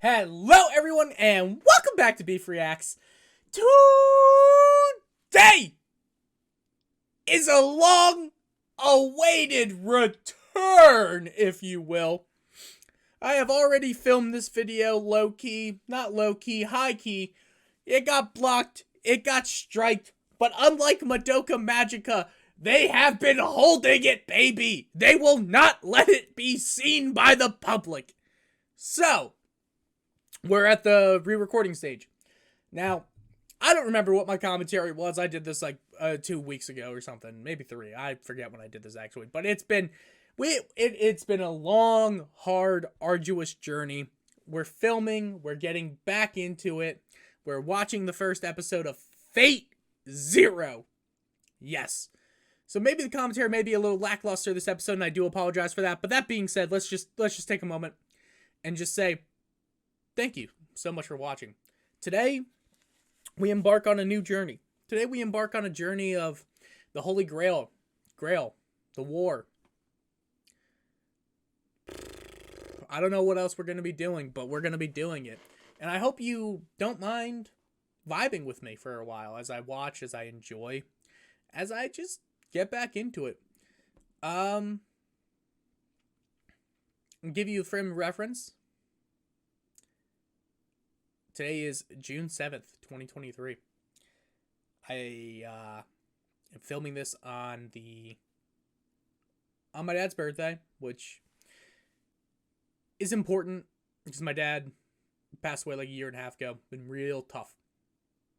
Hello everyone and welcome back to Beef Reacts. Today is a long awaited return, if you will. I have already filmed this video low-key, not low-key, high-key. It got blocked, it got striked, but unlike Madoka Magica, they have been holding it, baby. They will not let it be seen by the public. So, we're at the re-recording stage. Now, I don't remember what my commentary was. I did this like 2 weeks ago or something. Maybe 3. I forget when I did this actually. But it's been a long, hard, arduous journey. We're filming. We're getting back into it. We're watching the first episode of Fate Zero. Yes. So maybe the commentary may be a little lackluster this episode, and I do apologize for that. But that being said, let's just take a moment and just say thank you so much for watching. Today, we embark on a new journey. Today, we embark on a journey of the Holy Grail, the war. I don't know what else we're going to be doing, but we're going to be doing it. And I hope you don't mind vibing with me for a while as I watch, as I enjoy, as I just get back into it. I'll give you a frame of reference. Today is June 7th, 2023. I am filming this on my dad's birthday, which is important because my dad passed away like a year and a half ago. Been real tough.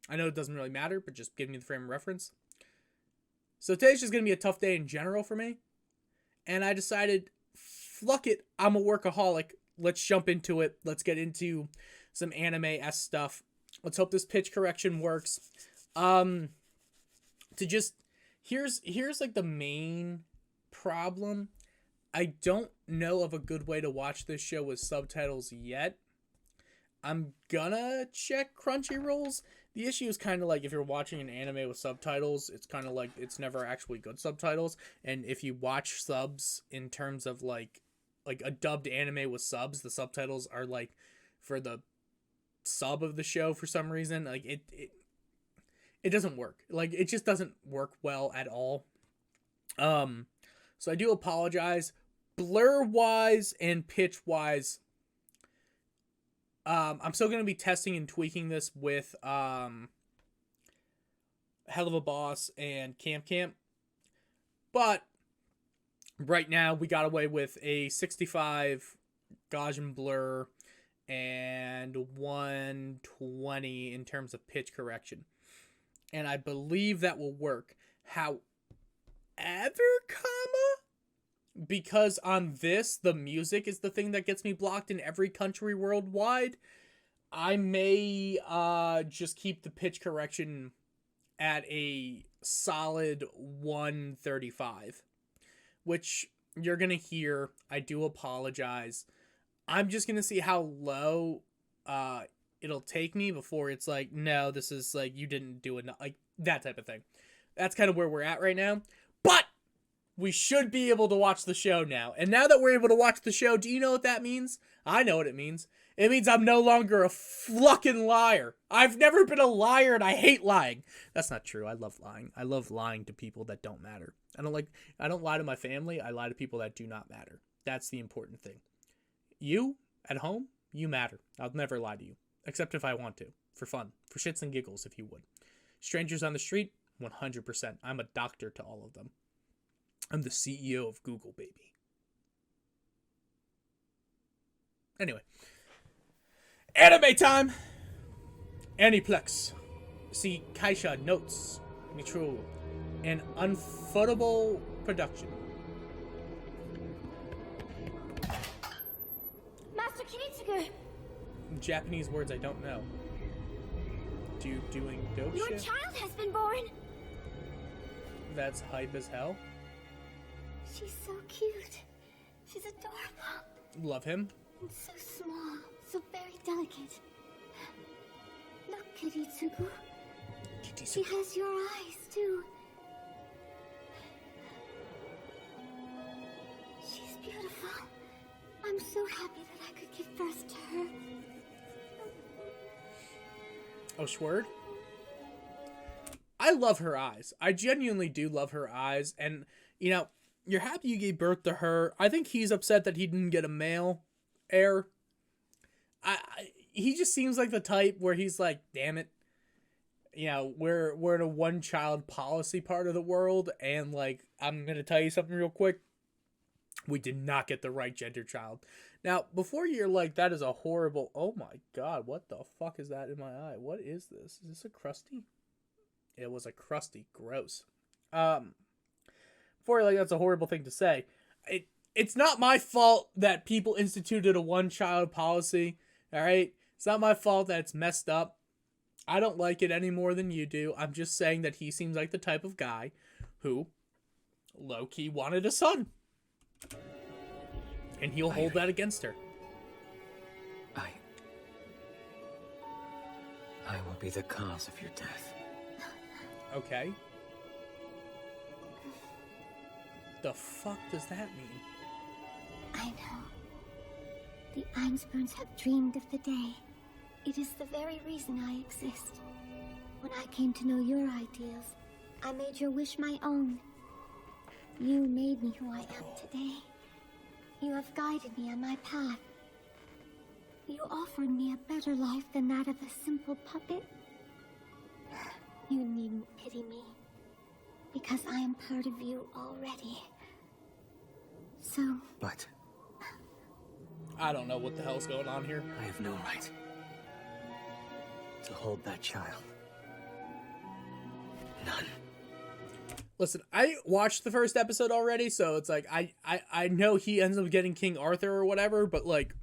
I know it doesn't really matter, but just giving you the frame of reference. So today's just going to be a tough day in general for me. And I decided, fuck it, I'm a workaholic. Let's jump into it. Let's get into some anime-esque stuff. Let's hope this pitch correction works. Here's like the main problem. I don't know of a good way to watch this show with subtitles yet. I'm gonna check Crunchyroll's. The issue is kind of like if you're watching an anime with subtitles, it's kind of like it's never actually good subtitles. And if you watch subs in terms of like a dubbed anime with subs, the subtitles are like for the sub of the show for some reason. Like it doesn't work. Like it just doesn't work well at all. So I do apologize. Blur wise and pitch wise, I'm still gonna be testing and tweaking this with Hell of a Boss and Camp, but right now we got away with a 65 Gaussian blur and 120 in terms of pitch correction, and I believe that will work. However, because on this the music is the thing that gets me blocked in every country worldwide, I may just keep the pitch correction at a solid 135, which you're gonna hear. I do apologize. I'm just going to see how low it'll take me before it's like, no, this is like, you didn't do enough, like that type of thing. That's kind of where we're at right now. But we should be able to watch the show now. And now that we're able to watch the show, do you know what that means? I know what it means. It means I'm no longer a fucking liar. I've never been a liar and I hate lying. That's not true. I love lying. I love lying to people that don't matter. I don't lie to my family. I lie to people that do not matter. That's the important thing. You, at home, you matter. I'll never lie to you. Except if I want to. For fun. For shits and giggles, if you would. Strangers on the street, 100%. I'm a doctor to all of them. I'm the CEO of Google, baby. Anyway. Anime time! Aniplex. See, Kaisha notes. Mitro. An unfootable production. Master Kiritsugu! Japanese words I don't know. Doing dope Your shit? child has been born! That's hype as hell. She's so cute. She's adorable. Love him. And so small, so very delicate. Look, Kiritsugu. She has your eyes, too. She's beautiful. I'm so happy that I could give birth to her. Oh, Schwerd? I love her eyes. I genuinely do love her eyes. And, you know, you're happy you gave birth to her. I think he's upset that he didn't get a male heir. He just seems like the type where he's like, damn it. You know, we're in a one-child policy part of the world. And, like, I'm going to tell you something real quick. We did not get the right gender child. Now, before you're like, that is a horrible... Oh my god, what the fuck is that in my eye? What is this? Is this a crusty? It was a crusty. Gross. Before you're like, that's a horrible thing to say. It's not my fault that people instituted a one-child policy, alright? It's not my fault that it's messed up. I don't like it any more than you do. I'm just saying that he seems like the type of guy who, low-key, wanted a son. And he'll hold that against her. I will be the cause of your death. Okay. The fuck does that mean? I know. The Einspurns have dreamed of the day. It is the very reason I exist. When I came to know your ideals, I made your wish my own. You made me who I am today. You have guided me on my path. You offered me a better life than that of a simple puppet. You needn't pity me, because I am part of you already. So... But... I don't know what the hell's going on here. I have no right to hold that child. None. Listen, I watched the first episode already, so it's like, I know he ends up getting King Arthur or whatever, but like...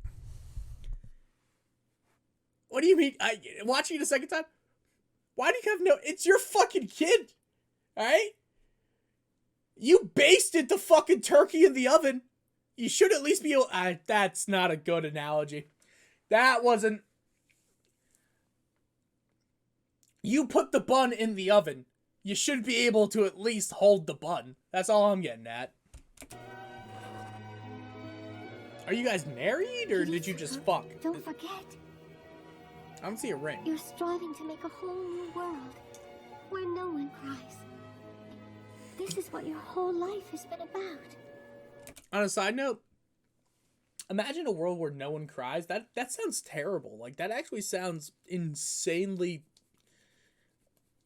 What do you mean? Watching it a second time? Why do you have no... It's your fucking kid! Alright? You basted the fucking turkey in the oven. You should at least be able... that's not a good analogy. That wasn't... You put the bun in the oven. You should be able to at least hold the bun. That's all I'm getting at. Are you guys married, or did you just fuck? Don't forget. I don't see a ring. You're striving to make a whole new world where no one cries. This is what your whole life has been about. On a side note, imagine a world where no one cries. That sounds terrible. Like, that actually sounds insanely...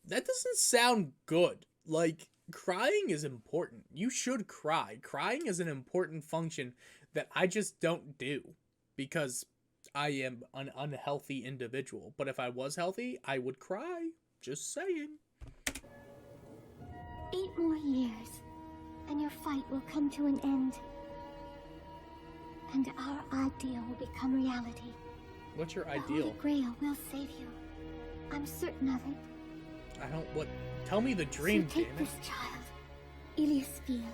That doesn't sound good. Like, crying is important. You should cry. Crying is an important function that I just don't do because I am an unhealthy individual. But if I was healthy, I would cry. Just saying. 8 more years, and your fight will come to an end. And our ideal will become reality. What's your The ideal? Holy Grail will save you. I'm certain of it. I don't... What? Tell me the dream, so take damn it. this child, Iliasphia,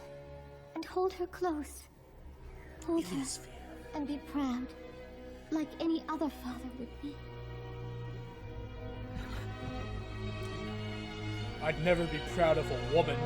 and hold her close. Hold her Iliasphia. and be proud, like any other father would be. I'd never be proud of a woman.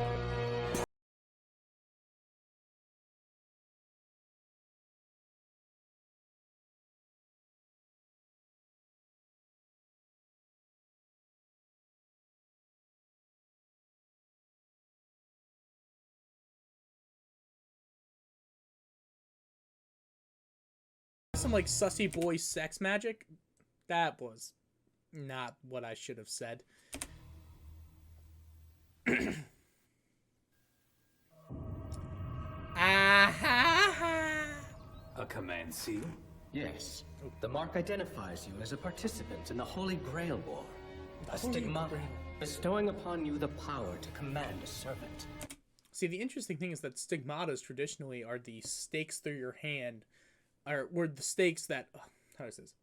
Some like sussy boy sex magic. That was not what I should have said. A command seal? Yes. The mark identifies you as a participant in the Holy Grail War. A stigmata bestowing upon you the power to command a servant. See, the interesting thing is that stigmatas traditionally are the stakes through your hand, or were the stakes that... how is this?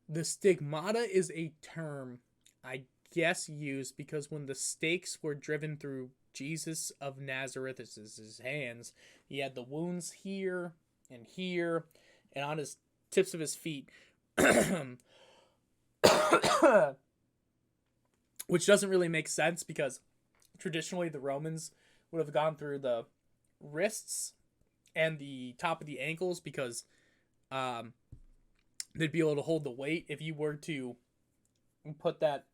The stigmata is a term, I guess, used because when the stakes were driven through Jesus of Nazareth's hands, he had the wounds here and here and on his tips of his feet. Which doesn't really make sense because traditionally the Romans would have gone through the wrists and the top of the ankles because they'd be able to hold the weight. If you were to and put that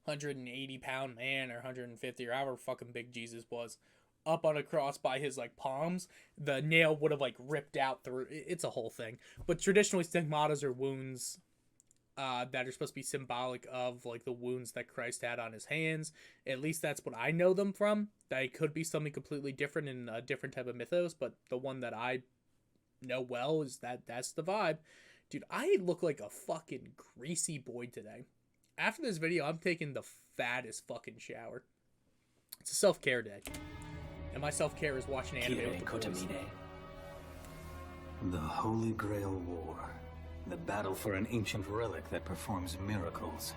180-pound man or 150 or however fucking big Jesus was up on a cross by his like palms, the nail would have like ripped out through. It's a whole thing. But traditionally, stigmatas are wounds that are supposed to be symbolic of like the wounds that Christ had on his hands. At least that's what I know them from. That it could be something completely different in a different type of mythos, but the one that I know well is that's the vibe. Dude, I look like a fucking greasy boy today. After this video, I'm taking the fattest fucking shower. It's a self-care day. And my self-care is watching anime with the boys. The Holy Grail War. The battle for an ancient relic that performs miracles.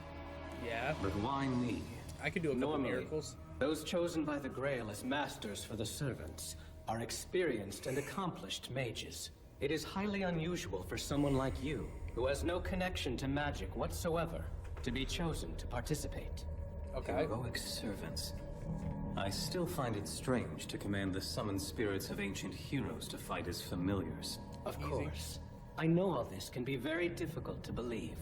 Yeah. But why me? I could do a couple Normally, miracles. Those chosen by the Grail as masters for the servants are experienced and accomplished mages. It is highly unusual for someone like you, who has no connection to magic whatsoever, to be chosen to participate. Okay. Heroic servants. I still find it strange to command the summoned spirits of ancient heroes to fight as familiars. Of course. I know all this can be very difficult to believe.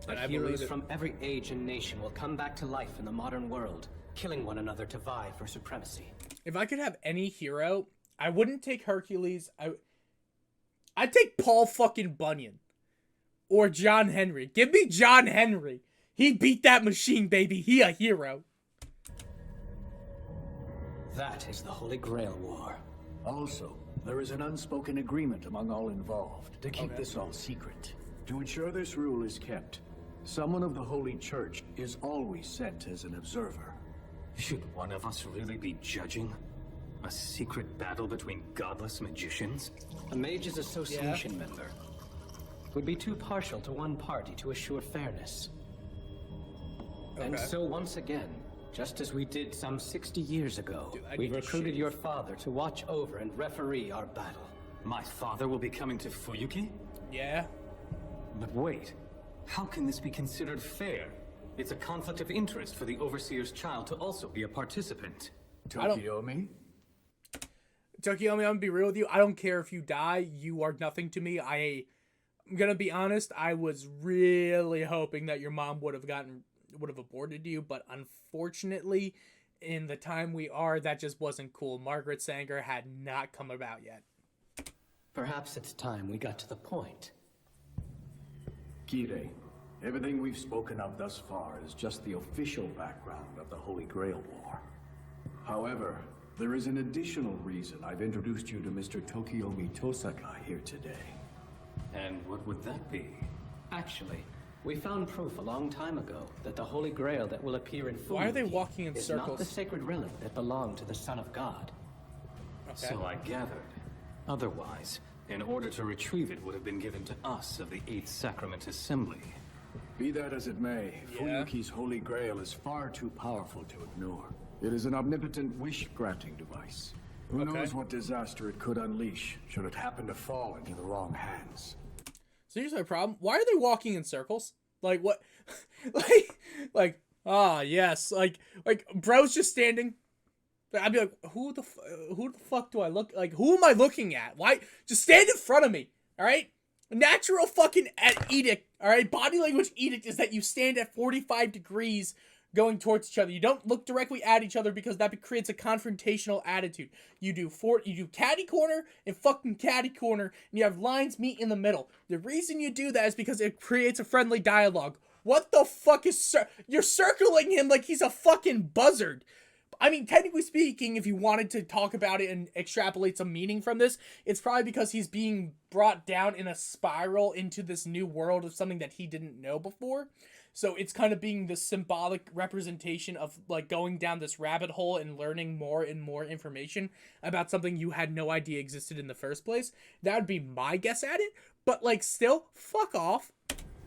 But I heroes believe it. from every age and nation will come back to life in the modern world, killing one another to vie for supremacy. If I could have any hero, I wouldn't take Hercules. I'd take Paul fucking Bunyan. Or John Henry. Give me John Henry. He beat that machine, baby. He a hero. That is the Holy Grail War. Also, there is an unspoken agreement among all involved to keep this all secret. To ensure this rule is kept, someone of the Holy Church is always sent as an observer. Should one of us really be judging? A secret battle between godless magicians? A Mages Association member would be too partial to one party to assure fairness. And so once again, just as we did some 60 years ago, Dude, we recruited your father to watch over and referee our battle. My father will be coming to Fuyuki? Yeah. But wait, how can this be considered fair? It's a conflict of interest for the Overseer's child to also be a participant. Tokiomi? Tokiomi, I'm gonna be real with you. I don't care if you die. You are nothing to me. I'm gonna be honest. I was really hoping that your mom would have aborted you, but unfortunately, in the time we are, that just wasn't cool. Margaret Sanger had not come about yet. Perhaps it's time we got to the point. Kire, everything we've spoken of thus far is just the official background of the Holy Grail War. However, there is an additional reason I've introduced you to Mr. Tokiomi Tosaka here today. And what would that be? Actually, we found proof a long time ago that the Holy Grail that will appear in Fuyuki Why are they walking in is circles? not the sacred relic that belonged to the Son of God. Okay. So I gathered. Otherwise, in order to retrieve it would have been given to us of the Eighth Sacrament Assembly. Be that as it may, Fuyuki's Holy Grail is far too powerful to ignore. It is an omnipotent wish-granting device. Who knows what disaster it could unleash, should it happen to fall into the wrong hands. So here's my problem. Why are they walking in circles? Like what? Yes. Like bro's just standing. I'd be like, who the fuck do I look like? Who am I looking at? Why? Just stand in front of me. All right. Natural fucking edict. All right. Body language edict is that you stand at 45 degrees going towards each other. You don't look directly at each other because that creates a confrontational attitude. You do catty corner and fucking catty corner, and you have lines meet in the middle. The reason you do that is because it creates a friendly dialogue. What the fuck is you're circling him like he's a fucking buzzard. I mean, technically speaking, if you wanted to talk about it and extrapolate some meaning from this, it's probably because he's being brought down in a spiral into this new world of something that he didn't know before. So it's kind of being the symbolic representation of like going down this rabbit hole and learning more and more information about something you had no idea existed in the first place. That would be my guess at it. But like still, fuck off.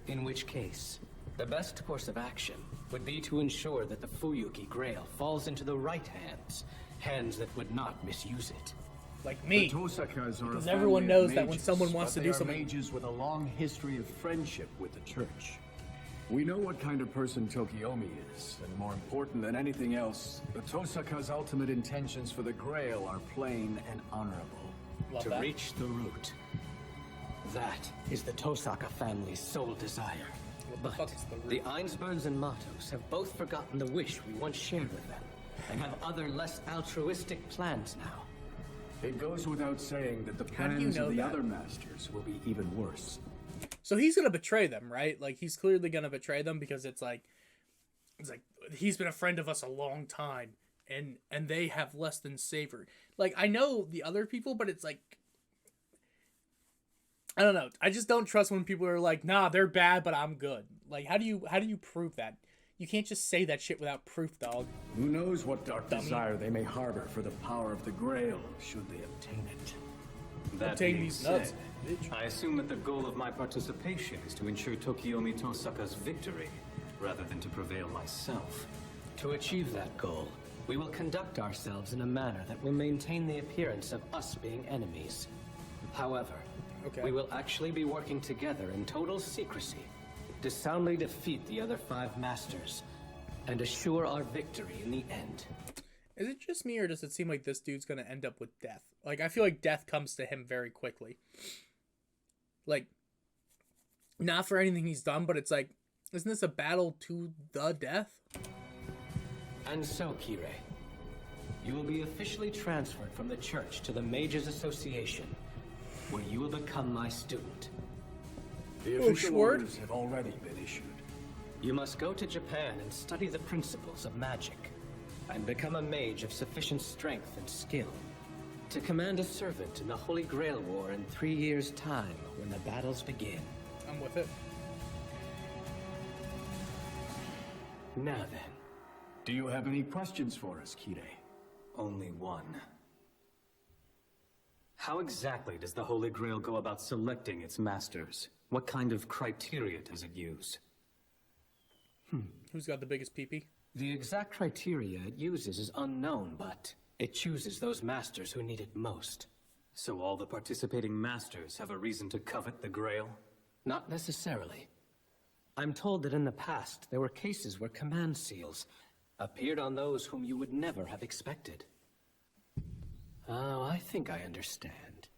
In which case, the best course of action would be to ensure that the Fuyuki Grail falls into the right hands that would not misuse it. Like me. The Tosakas are Because a everyone family knows of that when mages, someone wants but to do they are something. mages with a long history of friendship with the church. We know what kind of person Tokiomi is, and more important than anything else, the Tosaka's ultimate intentions for the Grail are plain and honorable. Love To that. reach the root. That is the Tosaka family's sole desire. What the fuck is The Einsbergs and Matos have both forgotten the wish we once shared with them, and have other less altruistic plans now. It goes without saying that the How do you plans know of the that? other masters will be even worse. So he's gonna betray them, right? Like he's clearly gonna betray them because it's like he's been a friend of us a long time, and they have less than savory. Like I know the other people, but it's like I don't know. I just don't trust when people are like, nah, they're bad, but I'm good. Like how do you prove that? You can't just say that shit without proof, dog. Who knows what dark Dummy. desire they may harbor for the power of the Grail, should they obtain it. That Obtain being these nuts, said, bitch. I assume that the goal of my participation is to ensure Tokiomi Tosaka's victory, rather than to prevail myself. To achieve that goal, we will conduct ourselves in a manner that will maintain the appearance of us being enemies. However, Okay. we will actually be working together in total secrecy to soundly defeat the other 5 masters and assure our victory in the end. Is it just me, or does it seem like this dude's gonna end up with death? Like, I feel like death comes to him very quickly. Like, not for anything he's done, but it's like, isn't this a battle to the death? And so, Kirei, you will be officially transferred from the church to the Mages Association, where you will become my student. The Oh, official Schwart? orders have already been issued. You must go to Japan and study the principles of magic, and become a mage of sufficient strength and skill to command a servant in the Holy Grail War in 3 years' time when the battles begin. I'm with it. Now then, Do you have any questions for us, Kirei? Only one. How exactly does the Holy Grail go about selecting its masters? What kind of criteria does it use? Who's got the biggest peepee? the exact criteria it uses is unknown, but it chooses those masters who need it most. So all the participating masters have a reason to covet the Grail? Not necessarily. I'm told that in the past, there were cases where command seals appeared on those whom you would never have expected. Oh, I think I understand.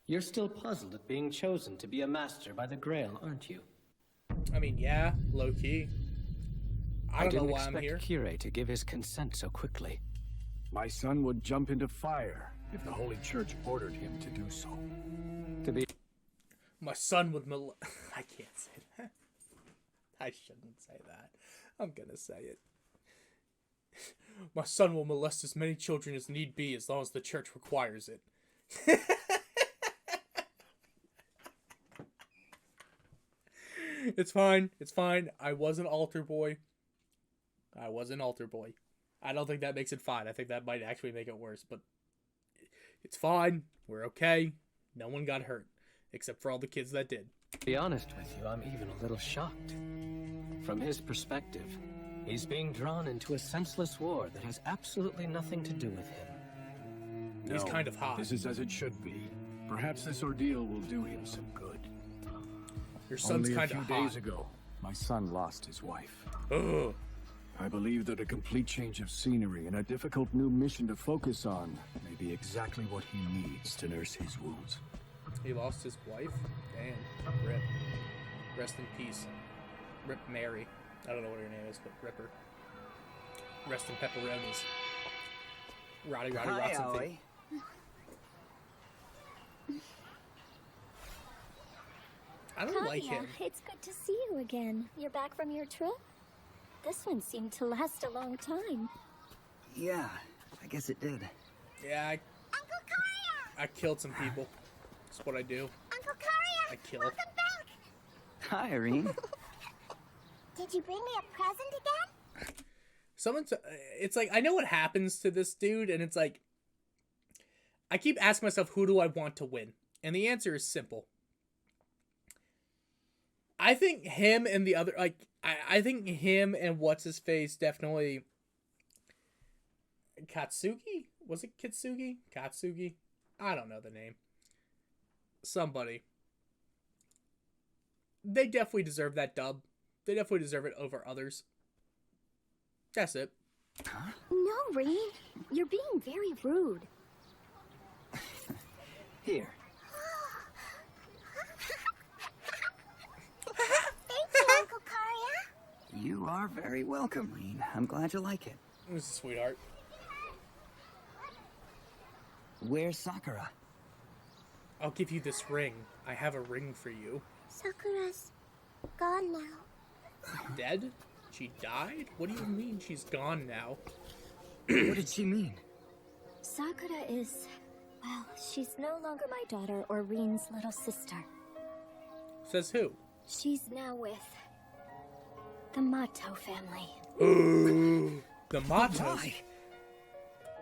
You're still puzzled at being chosen to be a master by the Grail, aren't you? I mean, yeah, low-key. I don't know didn't why I'm expect here. Kirei to give his consent so quickly. My son would jump into fire if the Holy Church ordered him to do so. To be My son would I can't say that. I shouldn't say that. I'm gonna say it. My son will molest as many children as need be as long as the church requires it. It's fine. It's fine. I was an altar boy. I was an altar boy. I don't think that makes it fine. I think that might actually make it worse, but it's fine. We're okay. No one got hurt, except for all the kids that did. To be honest with you, I'm even a little shocked. From his perspective, he's being drawn into a senseless war that has absolutely nothing to do with him. He's No, kind of hot. This is as it should be. Perhaps this ordeal will do him some good. Your son's Only a kind few of days hot. ago, my son lost his wife. Ugh. I believe that a complete change of scenery and a difficult new mission to focus on may be exactly what he needs to nurse his wounds. He lost his wife? Damn. Rip. Rest in peace. Rip Mary. I don't know what her name is, but rip her. Rest in pepperonis. Roddy Hi, Rots and feet. Ollie. I don't like him. It's good to see you again. You're back from your trip? This one seemed to last a long time. Yeah, I guess it did. Yeah, Uncle Karia! I killed some people. That's what I do. Uncle Karia! I kill. Welcome back! Hi, Irene. Did you bring me a present again? It's like, I know what happens to this dude, and it's like, I keep asking myself, who do I want to win? And the answer is simple. I think him and the other, like, I think him and what's-his-face definitely... Katsuki? Was it Kitsugi? Katsugi? I don't know the name. Somebody. They definitely deserve that dub. They definitely deserve it over others. That's it. No, Rain. You're being very rude. Here. Thank you, Uncle are very welcome, Reen. I'm glad you like it. This is a sweetheart. Where's Sakura? I'll give you this ring. I have a ring for you. Sakura's gone now. Dead? She died? What do you mean she's gone now? What did she mean? Sakura is... well, she's no longer my daughter or Reen's little sister. Says who? She's now with... the Mato family. Ooh, the Matos. Why?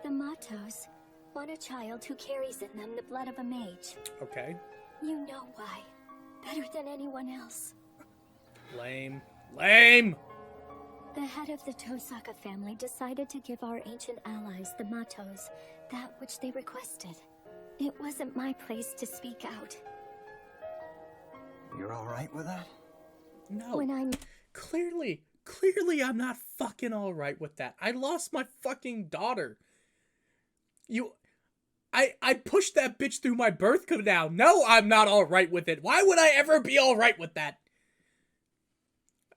The Matos want a child who carries in them the blood of a mage. Okay. You know why. Better than anyone else. Lame. Lame! The head of the Tosaka family decided to give our ancient allies, the Matos, that which they requested. It wasn't my place to speak out. You're alright with that? No. When I'm... Clearly I'm not fucking alright with that. I lost my fucking daughter. I pushed that bitch through my birth canal. No, I'm not alright with it. Why would I ever be alright with that?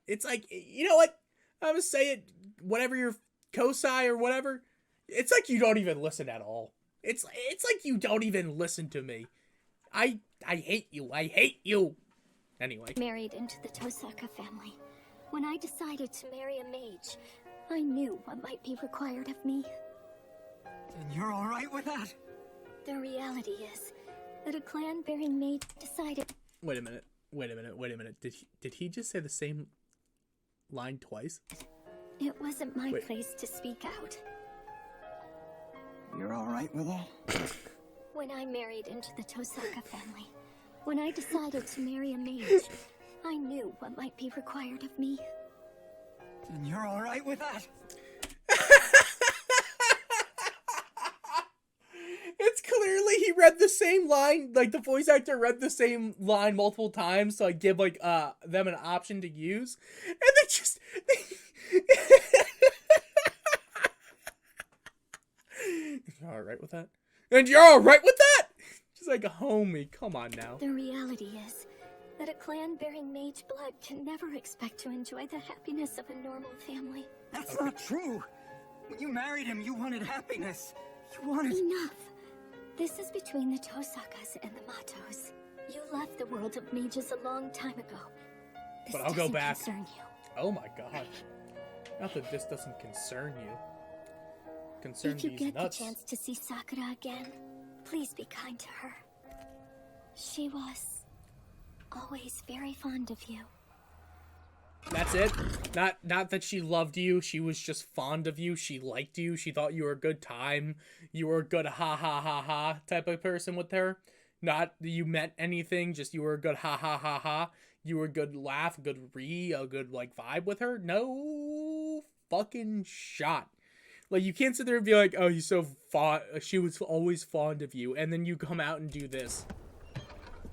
It's like, you know what? I'm gonna say it, whatever your Kosai or whatever. It's like you don't even listen at all. It's like you don't even listen to me. I hate you. I hate you. Anyway. Married into the Tosaka family. When I decided to marry a mage, I knew what might be required of me. And you're alright with that? The reality is that a clan-bearing mage decided... Wait a minute. Did he just say the same line twice? It wasn't my Wait. place to speak out. You're alright with that? When I married into the Tosaka family, when I decided to marry a mage, I knew what might be required of me. And you're alright with that? It's clearly he read the same line, like the voice actor read the same line multiple times to like give like them an option to use, and they just You're all right with that? And you're all right with that? Just like, homie, come on now. The reality is that a clan-bearing mage blood can never expect to enjoy the happiness of a normal family. That's not true. When you married him, you wanted happiness. You wanted... Enough. This is between the Tosakas and the Matos. You left the world of mages a long time ago. This But I'll go doesn't back. concern you. Oh my god. Not that this doesn't concern you. Concern If you these get nuts. the chance to see Sakura again, please be kind to her. She was always very fond of you. That's it? Not that she loved you, she was just fond of you, she liked you, she thought you were a good time, you were a good ha ha ha ha type of person with her. Not that you meant anything, just you were a good ha ha ha ha. You were a good laugh, a good a good like vibe with her. No fucking shot. Like, you can't sit there and be like, oh, he's so fond, she was always fond of you, and then you come out and do this.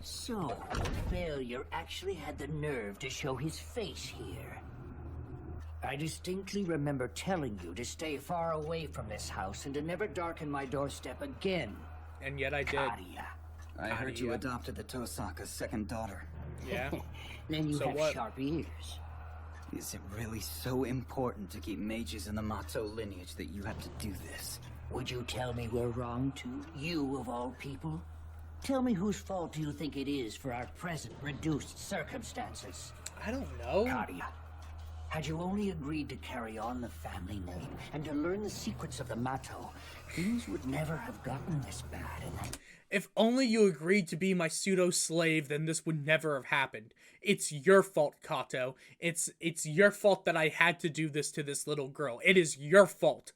So, failure actually had the nerve to show his face here. I distinctly remember telling you to stay far away from this house and to never darken my doorstep again. And yet I did. Kadia. I heard you yeah. adopted the Tosaka's second daughter. Yeah. Then you So have what? sharp ears. Is it really so important to keep mages in the Mato lineage that you have to do this? Would you tell me we're wrong too? You of all people? Tell me whose fault do you think it is for our present reduced circumstances? I don't know. Kadia, had you only agreed to carry on the family name and to learn the secrets of the Mato, things would never have gotten this bad, and If only you agreed to be my pseudo-slave, then this would never have happened. It's your fault, Kato. It's your fault that I had to do this to this little girl. It is your fault.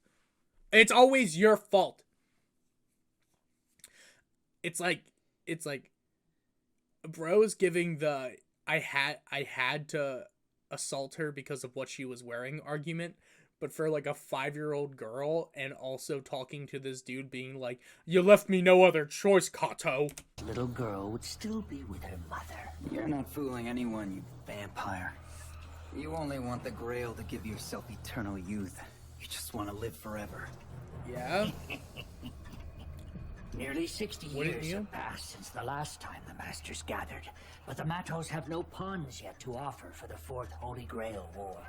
It's always your fault. It's like bro's giving the I had to assault her because of what she was wearing argument, but for like a 5-year-old girl, and also talking to this dude being like, you left me no other choice, Kato. little girl would still be with her mother. You're not fooling anyone, you vampire. You only want the Grail to give yourself eternal youth. You just want to live forever. Yeah? Nearly 60 Wouldn't years you? have passed since the last time the Masters gathered, but the Matos have no pawns yet to offer for the Fourth Holy Grail War.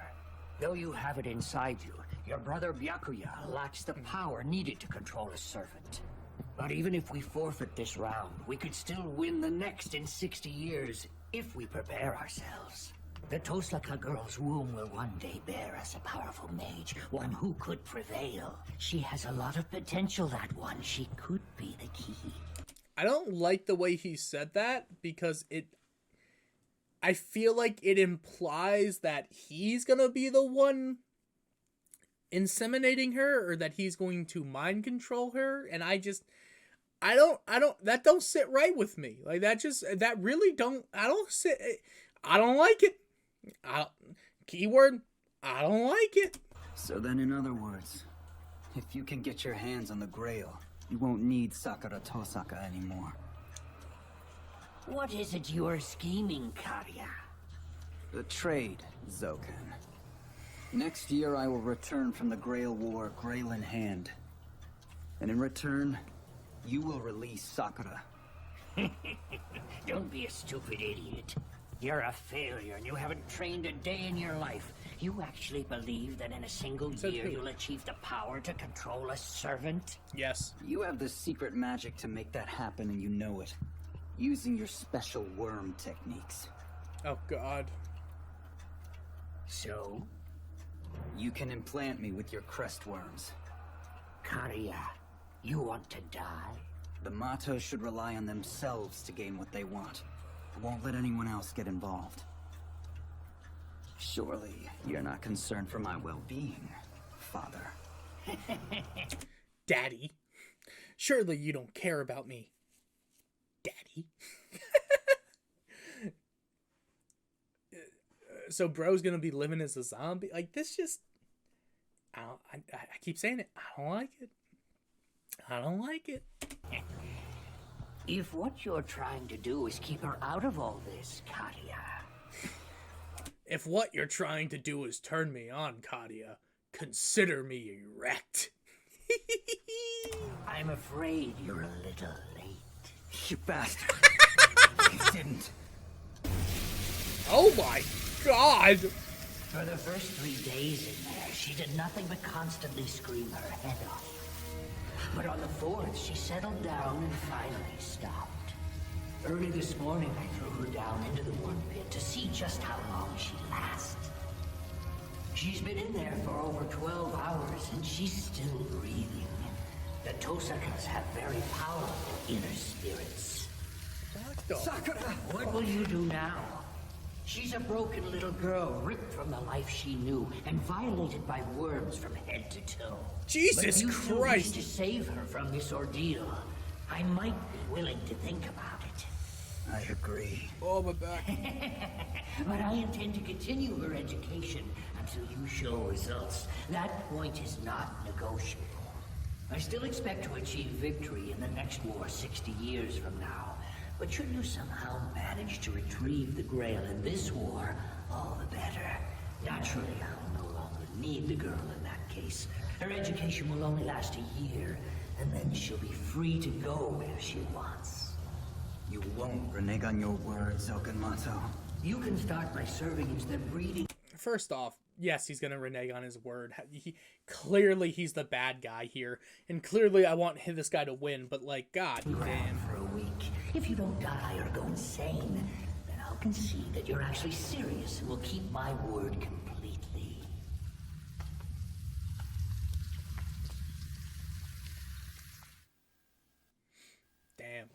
Though you have it inside you, your brother Byakuya lacks the power needed to control a servant. But even if we forfeit this round, we could still win the next in 60 years if we prepare ourselves. The Tosaka girl's womb will one day bear us a powerful mage, one who could prevail. She has a lot of potential, that one. She could be the key. I don't like the way he said that because I feel like it implies that he's gonna be the one inseminating her, or that he's going to mind control her, and I don't sit right with me. Like, I don't like it. Keyword, I don't like it. So then, in other words, if you can get your hands on the Grail, you won't need Sakura Tosaka anymore. What is it you're scheming, Karya? The trade, Zoken. Next year I will return from the Grail War, Grail in hand. And in return, you will release Sakura. Don't be a stupid idiot. You're a failure and you haven't trained a day in your life. You actually believe that in a single year you'll achieve the power to control a servant? Yes. You have the secret magic to make that happen, and you know it. Using your special worm techniques. Oh, God. So? You can implant me with your crest worms. Karya, you want to die? The Matos should rely on themselves to gain what they want. I won't let anyone else get involved. Surely, you're not concerned for my well-being, Father. Daddy. Surely you don't care about me, Daddy. So bro's gonna be living as a zombie? Like, this just... I keep saying it. I don't like it. I don't like it. If what you're trying to do is keep her out of all this, Karya... If what you're trying to do is turn me on, Kadia, consider me erect. I'm afraid you're a little late. You bastard. You didn't. Oh my God! For the first 3 days in there, she did nothing but constantly scream her head off. But on the 4th, she settled down and finally stopped. Early this morning, I threw her down into the worm pit to see just how long she'd last. She's been in there for over 12 hours, and she's still breathing. The Tosakas have very powerful inner spirits. Sakura! What will you do now? She's a broken little girl, ripped from the life she knew, and violated by worms from head to toe. Jesus but you Christ! Still need to save her from this ordeal. I might be willing to think about it. I agree. Oh, my back. But I intend to continue her education until you show results. That point is not negotiable. I still expect to achieve victory in the next war 60 years from now. But should you somehow manage to retrieve the Grail in this war, all the better. Naturally, I'll no longer need the girl in that case. Her education will only last a year, and then she'll be free to go where she wants. You won't renege on your words, Okamoto. You can start by serving instead of breeding. First off, yes, he's gonna renege on his word. Clearly, he's the bad guy here, and clearly, I want this guy to win. But like, God damn. For a week. If you don't die or go insane, then I'll concede that you're actually serious and will keep my word completely. Damn.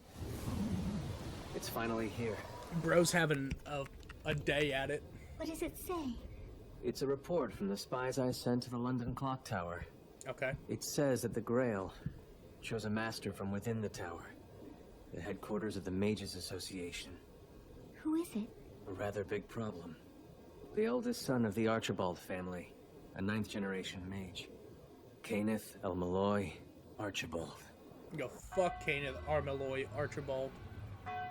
It's finally here. Bro's having a day at it. What does it say? It's a report from the spies I sent to the London Clock Tower. Okay. It says that the Grail shows a master from within the tower. The headquarters of the Mages Association. Who is it? A rather big problem. The oldest son of the Archibald family, a 9th generation mage. Kenneth Elmalloy Archibald. Go fuck Kenneth Armalloy Archibald.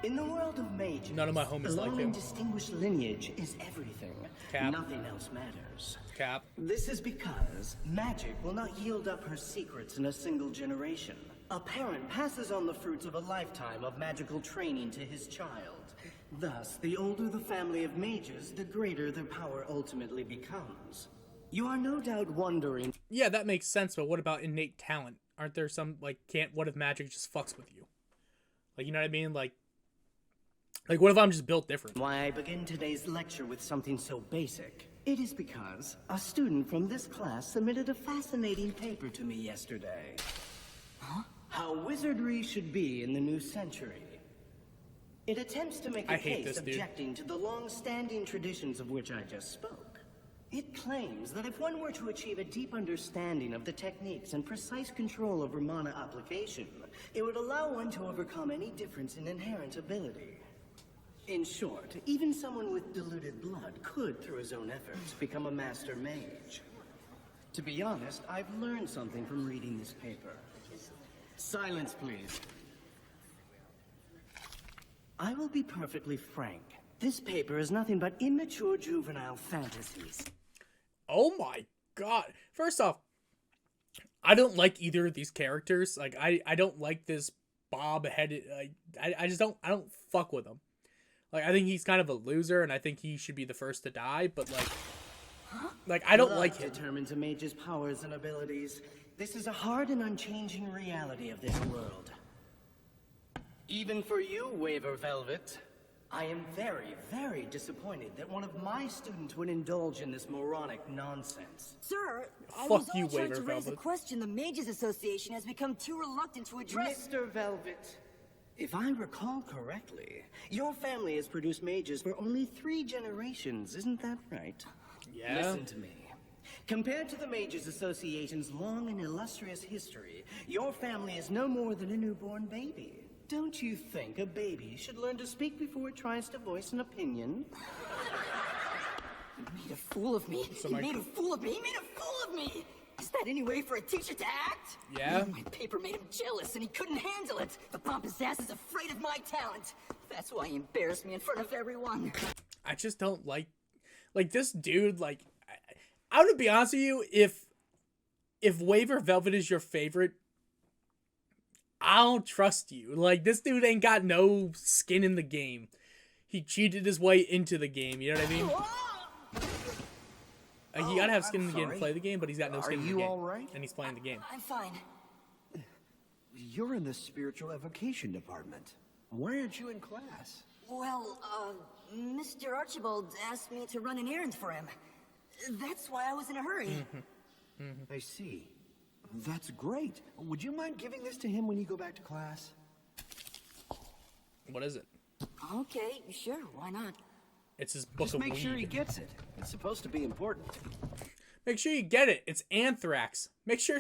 In the world of mages, None of my homies like him. distinguished lineage is everything. Cap. Nothing else matters. Cap. This is because magic will not yield up her secrets in a single generation. A parent passes on the fruits of a lifetime of magical training to his child. Thus, the older the family of mages, the greater their power ultimately becomes. You are no doubt wondering. Yeah, that makes sense, but what about innate talent? Aren't there some, like, what if magic just fucks with you? Like, you know what I mean? Like, what if I'm just built different? Why I begin today's lecture with something so basic. It is because a student from this class submitted a fascinating paper to me yesterday. Huh? How wizardry should be in the new century. It attempts to make a case objecting to the long-standing traditions of which I just spoke. It claims that if one were to achieve a deep understanding of the techniques and precise control of Ramana application, it would allow one to overcome any difference in inherent ability. In short, even someone with diluted blood could, through his own efforts, become a master mage. To be honest, I've learned something from reading this paper. Silence, please. I will be perfectly frank. This paper is nothing but immature juvenile fantasies. Oh my god. First off, I don't like either of these characters. Like, I don't like this bob-headed... I just don't... I don't fuck with him. Like, I think he's kind of a loser, and I think he should be the first to die, but, like, I don't like him. Determined to mage's powers and abilities. This is a hard and unchanging reality of this world. Even for you, Waver Velvet. I am very, very disappointed that one of my students would indulge in this moronic nonsense. Sir, I Fuck was you, only trying Waver to raise a Velvet. question the Mages Association has become too reluctant to address. Mr. Velvet, if I recall correctly, your family has produced mages for only 3 generations, isn't that right? Yeah. Listen to me. Compared to the Mages Association's long and illustrious history, your family is no more than a newborn baby. Don't you think a baby should learn to speak before it tries to voice an opinion? He made a fool of me. He made a fool of me. He made a fool of me. Is that any way for a teacher to act? Yeah. My paper made him jealous and he couldn't handle it. The pompous ass is afraid of my talent. That's why he embarrassed me in front of everyone. I just don't like this dude. Like, I'm gonna be honest with you, if Waver Velvet is your favorite, I don't trust you. Like, this dude ain't got no skin in the game. He cheated his way into the game, you know what I mean? Like, you gotta have skin in the game to play the game, but he's got no skin in the game. Are you alright? And he's playing the game. I'm fine. You're in the spiritual evocation department. Why aren't you in class? Well, Mr. Archibald asked me to run an errand for him. That's why I was in a hurry. I see. That's great. Would you mind giving this to him when you go back to class? What is it? Okay, sure, why not? It's his book Just of make weed. sure he gets it. It's supposed to be important. Make sure you get it. It's anthrax. Make sure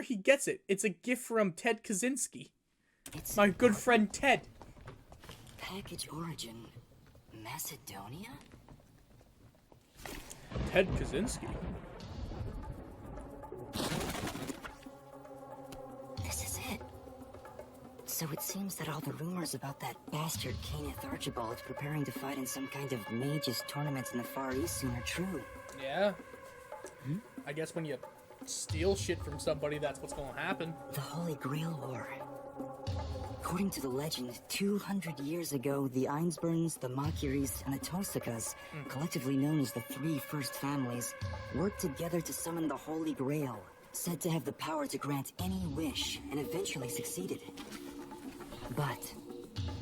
he gets it. It's a gift from Ted Kaczynski. It's My good friend Ted. package origin, Macedonia? Ted Kaczynski. This is it. So it seems that all the rumors about that bastard Kenneth Archibald preparing to fight in some kind of mages tournament in the Far East soon are true. Yeah. I guess when you steal shit from somebody, that's what's gonna happen. The Holy Grail War. According to the legend, 200 years ago, the Einsburns, the Makuris, and the Tosakas, collectively known as the 3 First Families, worked together to summon the Holy Grail, said to have the power to grant any wish, and eventually succeeded. But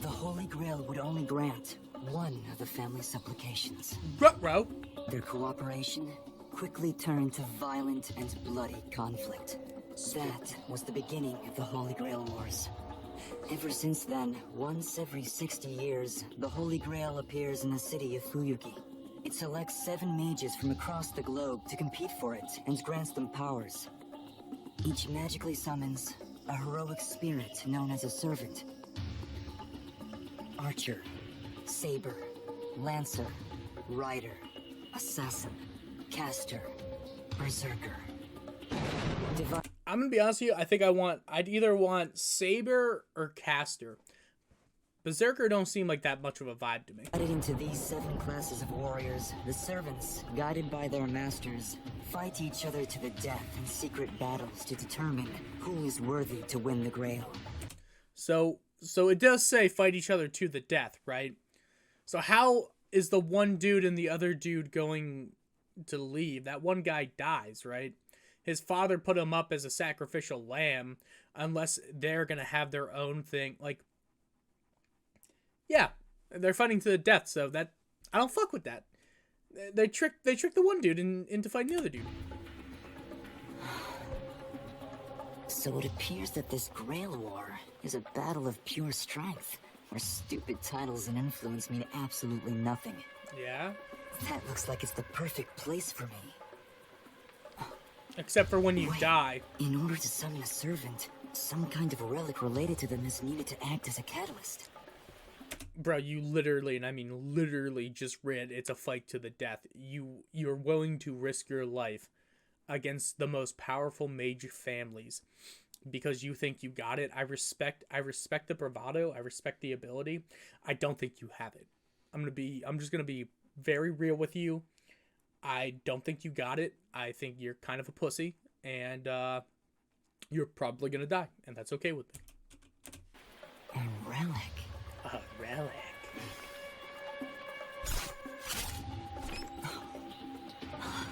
the Holy Grail would only grant one of the family's supplications. Ruh-roh. Their cooperation quickly turned to violent and bloody conflict. That was the beginning of the Holy Grail Wars. Ever since then, once every 60 years, the Holy Grail appears in the city of Fuyuki. It selects 7 mages from across the globe to compete for it and grants them powers. Each magically summons a heroic spirit known as a servant. Archer, saber, lancer, rider, assassin, caster, berserker. I'm gonna be honest with you. I think I'd either want Saber or Caster. Berserker don't seem like that much of a vibe to me. Divided into these 7 classes of warriors, the servants, guided by their masters, fight each other to the death in secret battles to determine who is worthy to win the Grail. So it does say fight each other to the death, right? So how is the one dude and the other dude going to leave. That one guy dies, right? His father put him up as a sacrificial lamb, unless they're gonna have their own thing. Like, yeah, they're fighting to the death. So that I don't fuck with that. They tricked the one dude into fighting the other dude. So it appears that this Grail War is a battle of pure strength, where stupid titles and influence mean absolutely nothing. Yeah. That looks like it's the perfect place for me. Except for when you Wait, die. In order to summon a servant, some kind of relic related to them is needed to act as a catalyst. Bro, you literally, and I mean literally, just read it's a fight to the death. You're willing to risk your life against the most powerful mage families because you think you got it. I respect the bravado. I respect the ability. I don't think you have it. I'm just gonna be very real with you. I don't think you got it. I think you're kind of a pussy, and you're probably gonna die, and that's okay with me. A relic. A relic.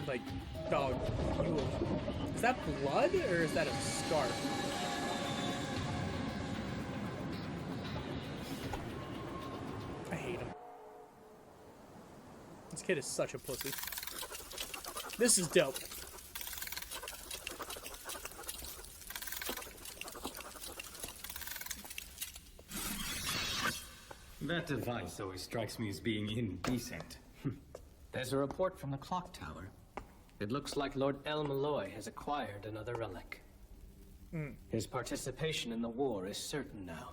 Like, dog, is that blood or is that a scarf? I hate him. This kid is such a pussy. This is dope. That device always strikes me as being indecent. There's a report from the clock tower. It looks like Lord El Malloy has acquired another relic. His participation in the war is certain now.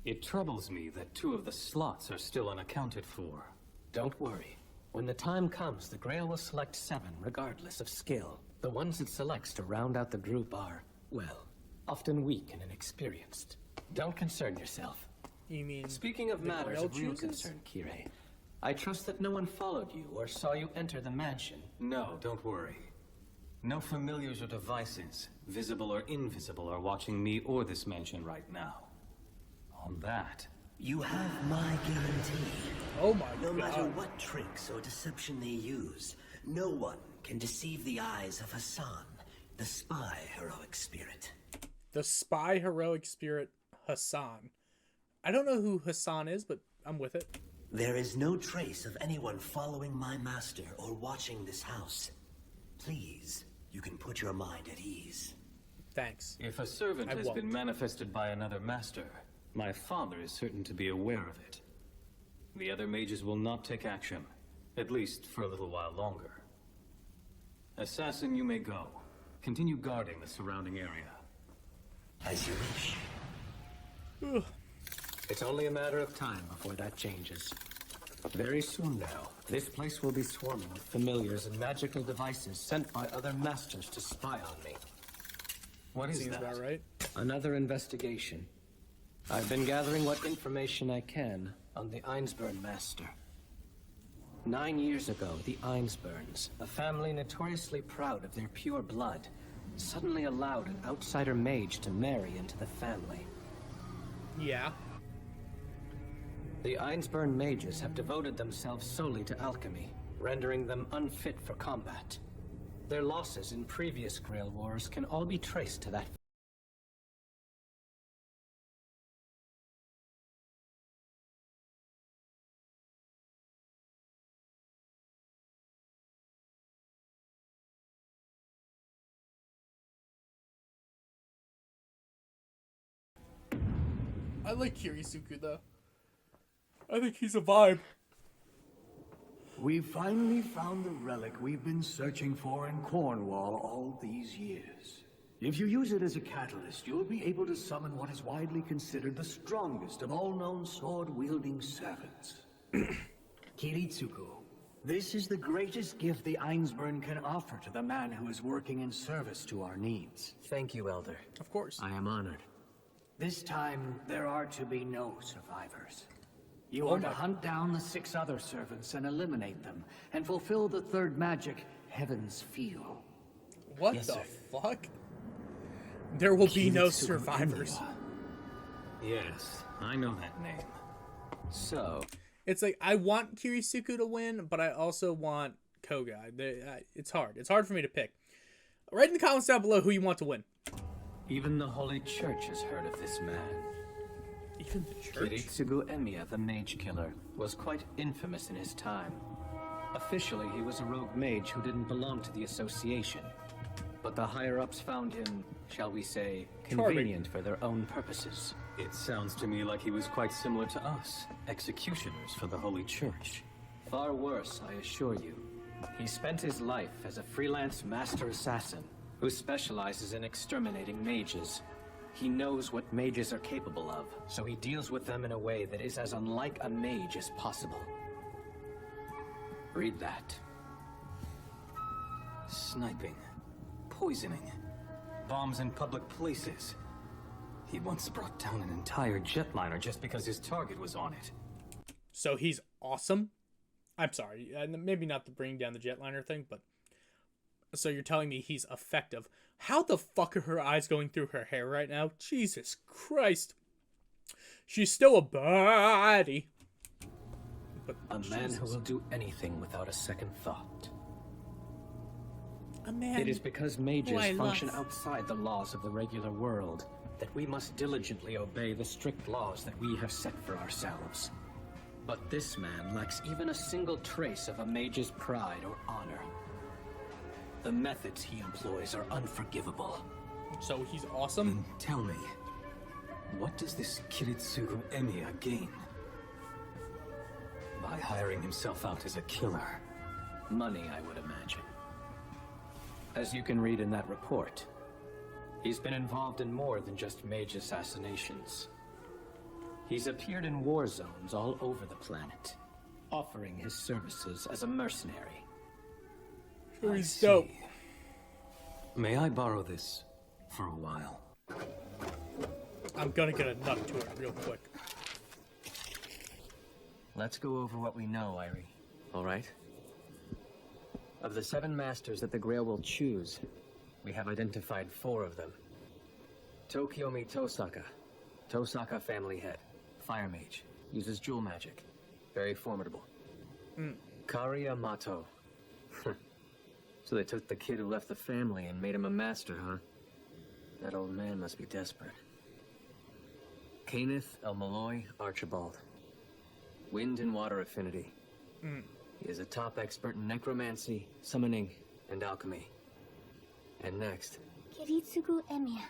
It troubles me that 2 of the slots are still unaccounted for. Don't worry. When the time comes, the Grail will select 7, regardless of skill. The ones it selects to round out the group are, well, often weak and inexperienced. Don't concern yourself. You mean Speaking of the matters Grail of real chooses? concern, Kirei, I trust that no one followed you or saw you enter the mansion. No, don't worry. No familiars or devices, visible or invisible, are watching me or this mansion right now. On that, You have my guarantee. Oh my No matter god. what tricks or deception they use, no one can deceive the eyes of Hassan, the spy heroic spirit. The spy heroic spirit Hassan. I don't know who Hassan is, but I'm with it. There is no trace of anyone following my master or watching this house. Please, you can put your mind at ease. Thanks. if a servant I has won't. been manifested by another master, my father is certain to be aware of it. The other mages will not take action, at least for a little while longer. Assassin, you may go. Continue guarding the surrounding area. As you wish. Ugh. It's only a matter of time before that changes. Very soon now, this place will be swarming with familiars and magical devices sent by other masters to spy on me. What is Seems that? about right. Another investigation. I've been gathering what information I can on the Einsburn Master. 9 years ago, the Einsburns, a family notoriously proud of their pure blood, suddenly allowed an outsider mage to marry into the family. Yeah. The Einsburn mages have devoted themselves solely to alchemy, rendering them unfit for combat. Their losses in previous Grail Wars can all be traced to that. I like Kirisuku though. I think he's a vibe. We finally found the relic we've been searching for in Cornwall all these years. If you use it as a catalyst, you'll be able to summon what is widely considered the strongest of all known sword-wielding servants. Kiritsuko, this is the greatest gift the Einsburn can offer to the man who is working in service to our needs. Thank you, Elder. Of course. I am honored. This time, there are to be no survivors. You are to hunt down the 6 other servants and eliminate them, and fulfill the 3rd magic, Heaven's Feel. What Yes, the sir. fuck? There will be no Kiritsuko survivors. India. Yes, I know that name. So, It's like I want Kirisuku to win, but I also want Kogai. It's hard. It's hard for me to pick. Write in the comments down below who you want to win. Even the Holy Church has heard of this man. Even the church? Kiritsugu Emiya, the Mage Killer, was quite infamous in his time. Officially, he was a rogue mage who didn't belong to the association. But the higher-ups found him, shall we say, convenient for their own purposes. It sounds to me like he was quite similar to us, executioners for the Holy Church. Far worse, I assure you. He spent his life as a freelance master assassin who specializes in exterminating mages. He knows what mages are capable of, so he deals with them in a way that is as unlike a mage as possible. Read that. Sniping, poisoning, bombs in public places. He once brought down an entire jetliner just because his target was on it. So he's awesome? I'm sorry, maybe not the bringing down the jetliner thing, but... So you're telling me he's effective. How the fuck are her eyes going through her hair right now? Jesus Christ. She's still a body. But a man who will do anything without a second thought. A man it is because mages function outside the laws of the regular world that we must diligently obey the strict laws that we have set for ourselves. But this man lacks even a single trace of a mage's pride or honor. The methods he employs are unforgivable. So he's awesome? Then tell me, what does this Kiritsugu Emiya gain? By hiring himself out as a killer? Money, I would imagine. As you can read in that report, he's been involved in more than just mage assassinations. He's appeared in war zones all over the planet, offering his services as a mercenary. He's dope. May I borrow this for a while? I'm gonna get a nut to it real quick. Let's go over what we know, Irie. All right? Of the 7 masters that the Grail will choose, we have identified 4 of them. Tokiomi Tosaka. Tosaka family head. Fire mage. Uses jewel magic. Very formidable. Karia Mato. So they took the kid who left the family and made him a master, huh? That old man must be desperate. Kenneth El Malloy Archibald. Wind and water affinity. He is a top expert in necromancy, summoning, and alchemy. And next... Kiritsugu Emiya,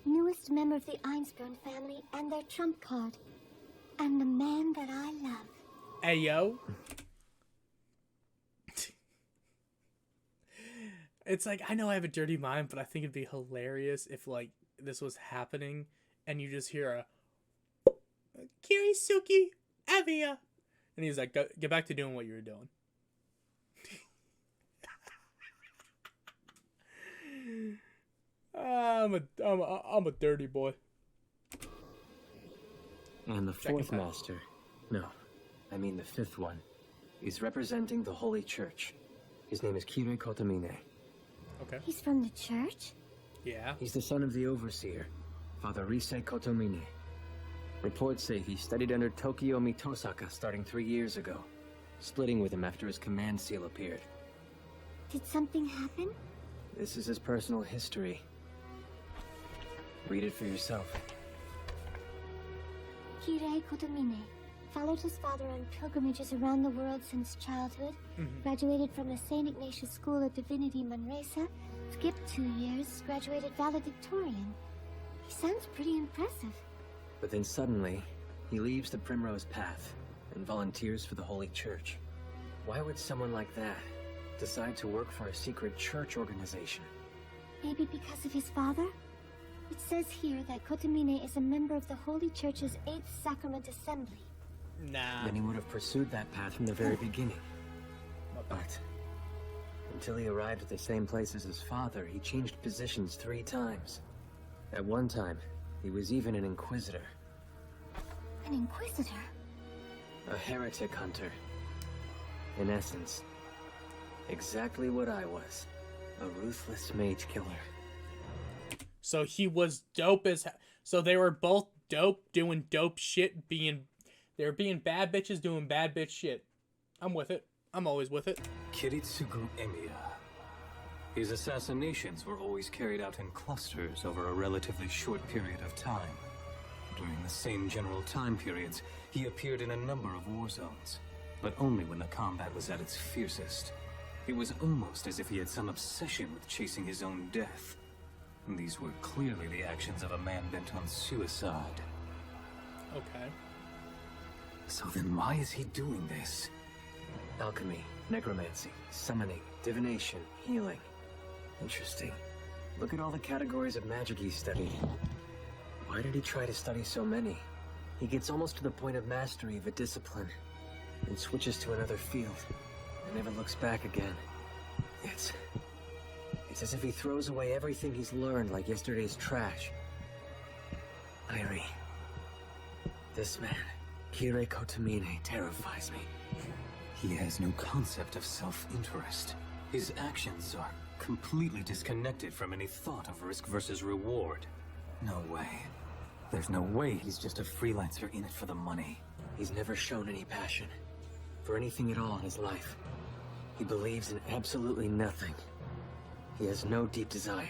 newest member of the Einsburn family and their trump card. And the man that I love. Ayo. It's like, I know I have a dirty mind, but I think it'd be hilarious if, like, this was happening and you just hear a Kirisuke Emiya. And he's like, get back to doing what you were doing. I'm a dirty boy. And the 4th master, no, I mean the 5th one, is representing the Holy Church. His name is Kirei Kotomine. Okay. He's from the church? Yeah. He's the son of the overseer, Father Risei Kotomine. Reports say he studied under Tokiomi Tosaka starting 3 years ago, splitting with him after his command seal appeared. Did something happen? This is his personal history. Read it for yourself. Kirei Kotomine followed his father on pilgrimages around the world since childhood, graduated from the St. Ignatius School of Divinity Manresa, skipped 2 years, graduated valedictorian. He sounds pretty impressive. But then suddenly, he leaves the Primrose Path and volunteers for the Holy Church. Why would someone like that decide to work for a secret church organization? Maybe because of his father? It says here that Kotomine is a member of the Holy Church's 8th Sacrament Assembly. Nah. Then he would have pursued that path from the very beginning. But until he arrived at the same place as his father, he changed positions 3 times. At one time, he was even an inquisitor. An inquisitor? A heretic hunter. In essence, exactly what I was. A ruthless mage killer. So he was dope as... So they were both dope, doing dope shit, they were being bad bitches doing bad bitch shit. I'm with it. I'm always with it. Kiritsugu Emiya. His assassinations were always carried out in clusters over a relatively short period of time. During the same general time periods, he appeared in a number of war zones, but only when the combat was at its fiercest. It was almost as if he had some obsession with chasing his own death. These were clearly the actions of a man bent on suicide. Okay. So then why is he doing this? Alchemy, necromancy, summoning, divination, healing. Interesting. Look at all the categories of magic he studied. Why did he try to study so many? He gets almost to the point of mastery of a discipline, and switches to another field, and never looks back again. It's as if he throws away everything he's learned like yesterday's trash. Irie. This man, Kirei Kotomine, terrifies me. He has no concept of self-interest. His actions are completely disconnected from any thought of risk versus reward. No way. There's no way he's just a freelancer in it for the money. He's never shown any passion for anything at all in his life. He believes in absolutely nothing. He has no deep desire.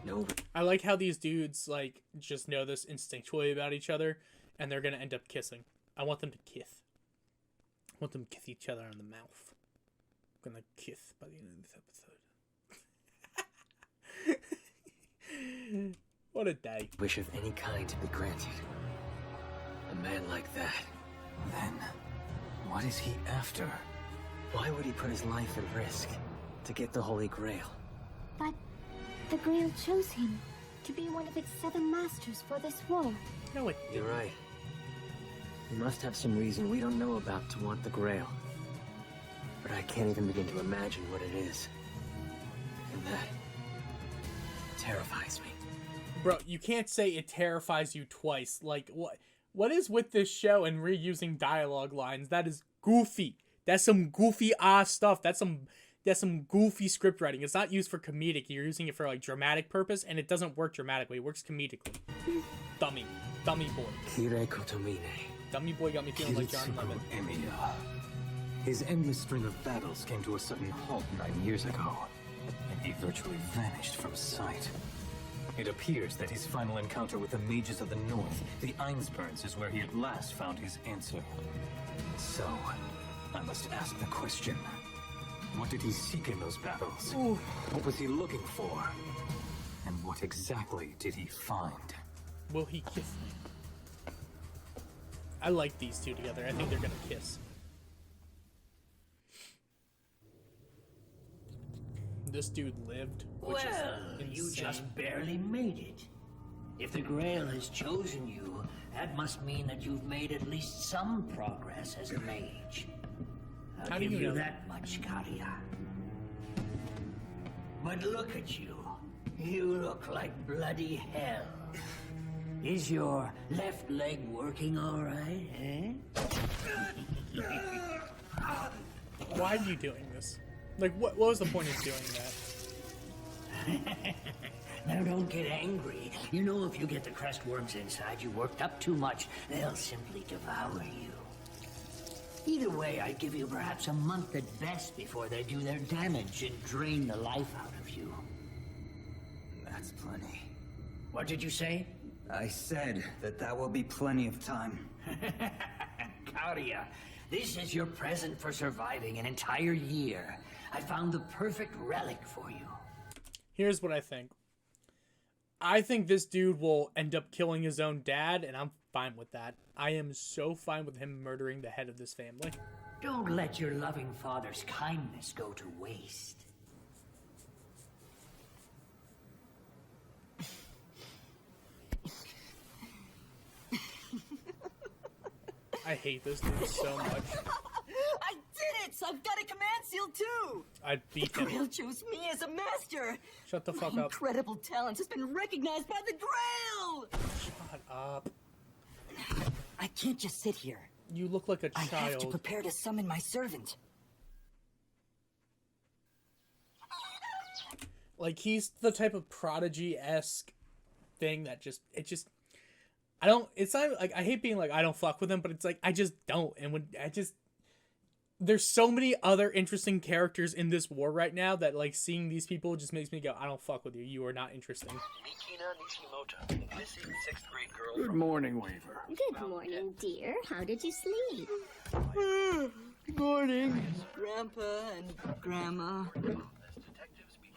No. I like how these dudes, like, just know this instinctually about each other, and they're gonna end up kissing. I want them to kiss. I want them to kiss each other on the mouth. I'm gonna kiss by the end of this episode. What a day. Wish of any kind to be granted. A man like that. Then, what is he after? Why would he put his life at risk to get the Holy Grail? But the Grail chose him to be one of its 7 masters for this war. No, it You're right. He must have some reason we don't know about to want the Grail. But I can't even begin to imagine what it is. And that terrifies me. Bro, you can't say it terrifies you twice. Like, what is with this show and reusing dialogue lines? That is goofy. That's some goofy ass stuff. That's some goofy script writing. It's not used for comedic. You're using it for like dramatic purpose, and it doesn't work dramatically. It works comedically. Dummy boy. Kirei Kotomine. Dummy boy got me feeling like John Kiritsugu Lemon. Emiya. His endless string of battles came to a sudden halt 9 years ago, and he virtually vanished from sight. It appears that his final encounter with the mages of the north, the Einsburns, is where he at last found his answer. So, I must ask the question. What did he seek in those battles? Ooh. What was he looking for? And what exactly did he find? Will he kiss me? I like these two together. I think they're gonna kiss. This dude lived, which Well, is insane. you just barely made it. If the Grail has chosen you, that must mean that you've made at least some progress as a mage. How I'll do give you you know? that much, Karia. But look at you. You look like bloody hell. Is your left leg working all right, eh? Why are you doing this? Like, what was the point of doing that? Now don't get angry. You know if you get the crest worms inside you worked up too much, they'll simply devour you. Either way, I'd give you perhaps a month at best before they do their damage and drain the life out of you. That's plenty. What did you say? I said that will be plenty of time. Karia, this is your present for surviving an entire year. I found the perfect relic for you. Here's what I think. I think this dude will end up killing his own dad, and I'm fine with that. I am so fine with him murdering the head of this family. Don't let your loving father's kindness go to waste. I hate this dude so much. I did it! I've got a command seal too! I'd beat The Grail him. chose me as a master! Shut the fuck My up. incredible talent has been recognized by the Grail! Shut up. I can't just sit here. You look like a I have to child. prepare to summon my servant. Like, he's the type of prodigy-esque thing that I don't, it's not, like, I hate being like, I don't fuck with him, but it's like, I just don't, and when, there's so many other interesting characters in this war right now that, like, seeing these people just makes me go, I don't fuck with you. You are not interesting. Good morning, Weaver. Good morning, dear. How did you sleep? Good morning, Grandpa and Grandma.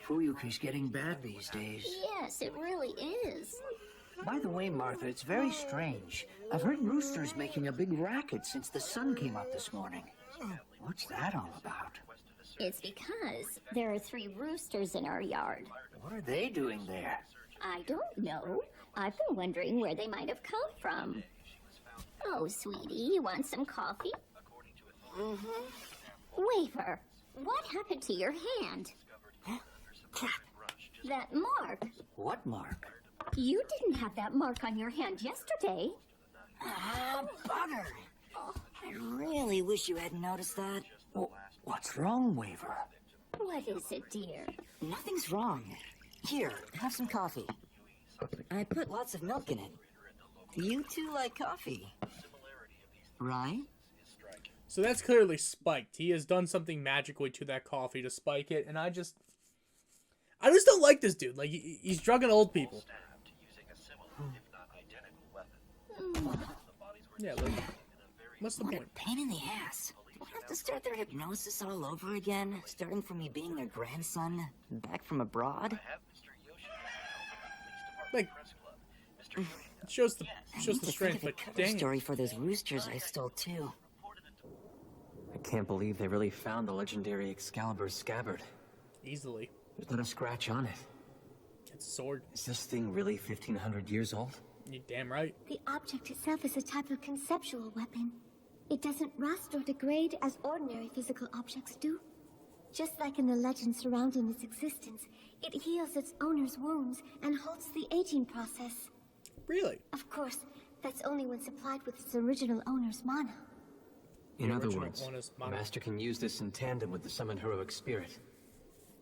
Fuyuki's getting bad these days. Yes, it really is. By the way, Martha, it's very strange. I've heard roosters making a big racket since the sun came up this morning. What's that all about? It's because there are 3 roosters in our yard. What are they doing there? I don't know. I've been wondering where they might have come from. Oh, sweetie, you want some coffee? Waver, what happened to your hand? Crap. That mark. What mark? You didn't have that mark on your hand yesterday. Ah, bugger. I really wish you hadn't noticed that. What's wrong, Waver? What is it, dear? Nothing's wrong. Here, have some coffee. I put lots of milk in it. You two like coffee, right? So that's clearly spiked. He has done something magically to that coffee to spike it, and I just don't like this dude. Like, he's drugging old people. Yeah, like, what's the What a point? pain in the ass. We'll have to start their hypnosis all over again, starting from me being their grandson, back from abroad. Like, it shows the I need to strength, think but of a cover dang it. story for those roosters I stole too. I can't believe they really found the legendary Excalibur scabbard. Easily. There's not a scratch on it. It's a sword. Is this thing really 1,500 years old? You're damn right. The object itself is a type of conceptual weapon. It doesn't rust or degrade as ordinary physical objects do. Just like in the legend surrounding its existence, it heals its owner's wounds and halts the aging process. Really? Of course, that's only when supplied with its original owner's mana. In other original words, owner's the mana. Master can use this in tandem with the summoned heroic spirit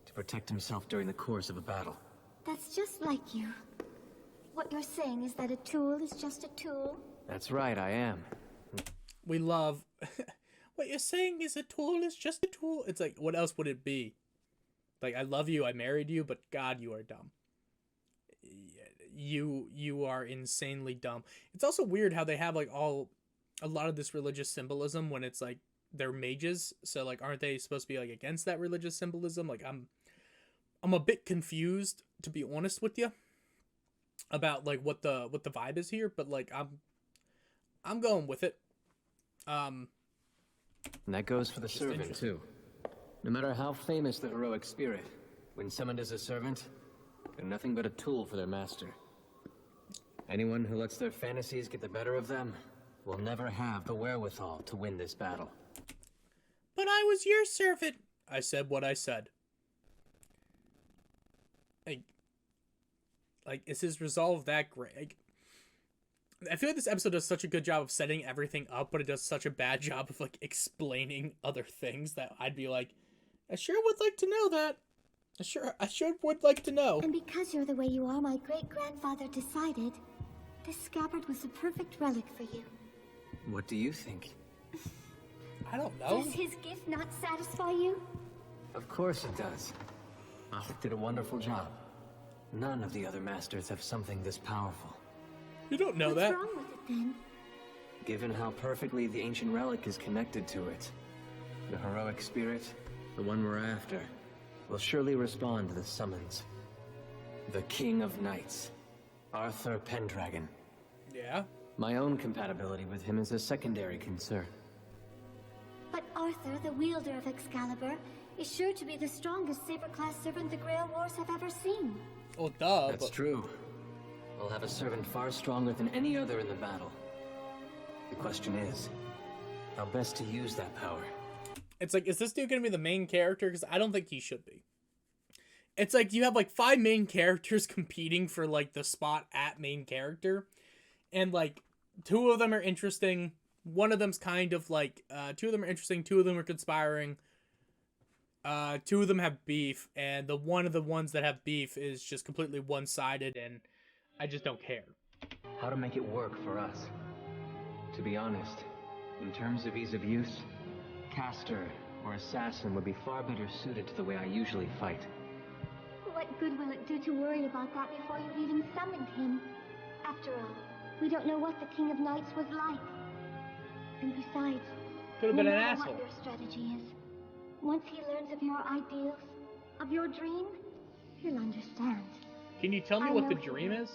to protect himself during the course of a battle. That's just like you. What you're saying is that a tool is just a tool? That's right, I am. We love... What you're saying is a tool is just a tool. It's like, what else would it be? Like, I love you, I married you, but God, you are dumb. You are insanely dumb. It's also weird how they have, like, a lot of this religious symbolism when it's, like, they're mages. So, like, aren't they supposed to be, like, against that religious symbolism? Like, I'm a bit confused, to be honest with you, about, like, what the vibe is here, but, like, I'm going with it. And that goes for the servant, too. No matter how famous the heroic spirit, when summoned as a servant, they're nothing but a tool for their master. Anyone who lets their fantasies get the better of them will never have the wherewithal to win this battle. But I was your servant. I said what I said. Like, is his resolve that great? Like, I feel like this episode does such a good job of setting everything up, but it does such a bad job of, like, explaining other things that I'd be like, I sure would like to know that. I sure would like to know. And because you're the way you are, my great-grandfather decided this scabbard was a perfect relic for you. What do you think? I don't know. Does his gift not satisfy you? Of course it does. It did a wonderful job. None of the other masters have something this powerful. You don't know What's that. wrong with it then? Given how perfectly the ancient relic is connected to it, the heroic spirit, the one we're after, will surely respond to the summons. The King of Knights, Arthur Pendragon. Yeah. My own compatibility with him is a secondary concern. But Arthur, the wielder of Excalibur, is sure to be the strongest saber-class servant the Grail Wars have ever seen. Well, duh. That's true. I'll have a servant far stronger than any other in the battle. The question is, how best to use that power? It's like, is this dude gonna be the main character? Because I don't think he should be. It's like, you have, like, 5 main characters competing for, like, the spot at main character. And, like, 2 of them are interesting. One of them's kind of, like, 2 of them are interesting. 2 of them are conspiring. 2 of them have beef. And one of the ones that have beef is just completely one-sided. And I just don't care. How to make it work for us? To be honest, in terms of ease of use, caster or assassin would be far better suited to the way I usually fight. What good will it do to worry about that before you've even summoned him? After all, we don't know what the King of Knights was like. And besides, Could have no been an matter asshole. what your strategy is, once he learns of your ideals, of your dream, he'll understand. Can you tell me I what the know he dream will. is?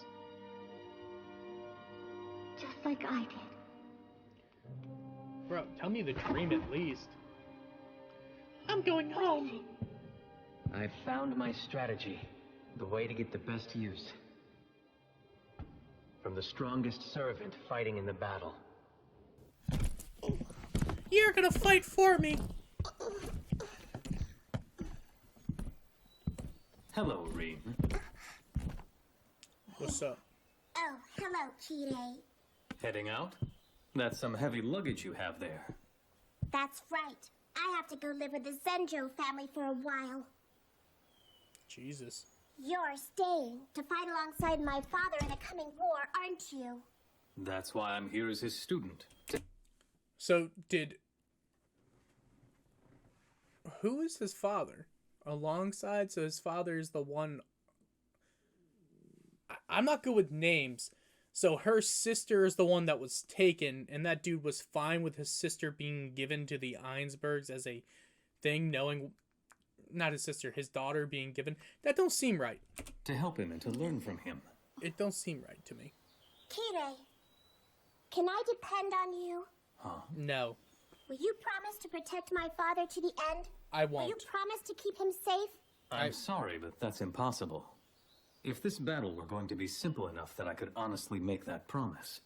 Just like I did. Bro, tell me the dream at least. I'm going home. I've found my strategy. The way to get the best use. From the strongest servant fighting in the battle. You're gonna fight for me. Hello, Reen. What's up? Oh, hello, Kire. Heading out? That's some heavy luggage you have there. That's right. I have to go live with the Zenjo family for a while. Jesus. You're staying to fight alongside my father in the coming war, aren't you? That's why I'm here as his student. So, who is his father? Alongside, so his father is the one... I'm not good with names. So her sister is the one that was taken, and that dude was fine with his sister being given to the Einsbergs as a thing, knowing... Not his sister, his daughter being given. That don't seem right. To help him and to learn from him. It don't seem right to me. Kire, can I depend on you? Huh? No, Will you promise to protect my father to the end? I Will you won't. promise to keep him safe? I'm sorry, but that's impossible. If this battle were going to be simple enough that I could honestly make that promise,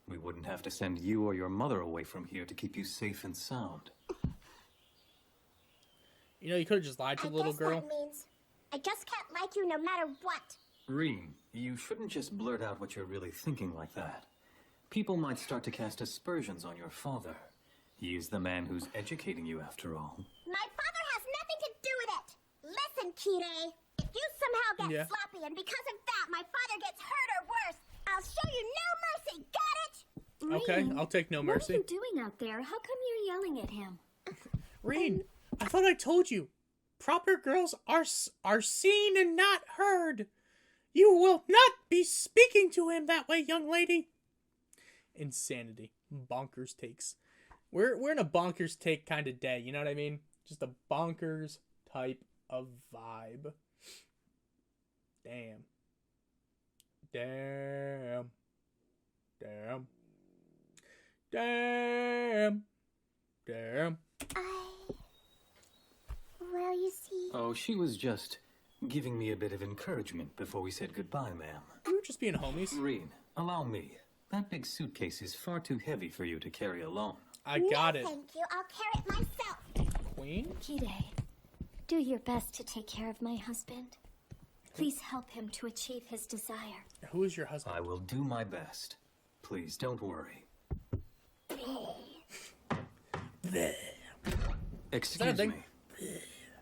we wouldn't have to send you or your mother away from here to keep you safe and sound. You know, you could have just lied to the little girl. That means I just can't like you no matter what. Reen, you shouldn't just blurt out what you're really thinking like that. People might start to cast aspersions on your father. He is the man who's educating you after all. My father has nothing to do with it. Listen, Kire, if you somehow get sloppy and because of that my father gets hurt or worse, I'll show you no mercy, got it? Okay, I'll take no mercy. What are you doing out there? How come you're yelling at him? Reen, I thought I told you. Proper girls are seen and not heard. You will not be speaking to him that way, young lady. Insanity. Bonkers takes. We're in a bonkers take kind of day, you know what I mean? Just a bonkers type of vibe. Damn. Damn. Damn. Damn. Damn. Well, you see... Oh, she was just giving me a bit of encouragement before we said goodbye, ma'am. We were just being homies. Reen, allow me. That big suitcase is far too heavy for you to carry alone. I got it. Thank you, I'll carry it myself. Queen? Kire, do your best to take care of my husband. Please help him to achieve his desire. Who is your husband? I will do my best. Please don't worry. Excuse me.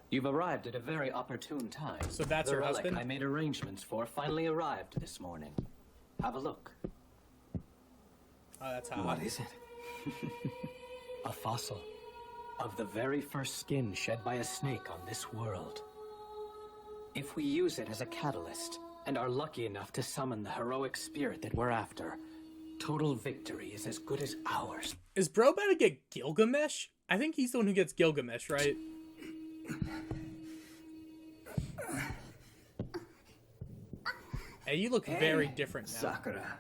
You've arrived at a very opportune time. So that's the her relic husband? I made arrangements for finally arrived this morning. Have a look. Oh, that's how. What is it? A fossil of the very first skin shed by a snake on this world. If we use it as a catalyst and are lucky enough to summon the heroic spirit that we're after, total victory is as good as ours. Is bro about to get Gilgamesh? I think he's the one who gets Gilgamesh, right? Hey, you look very different now. Sakura.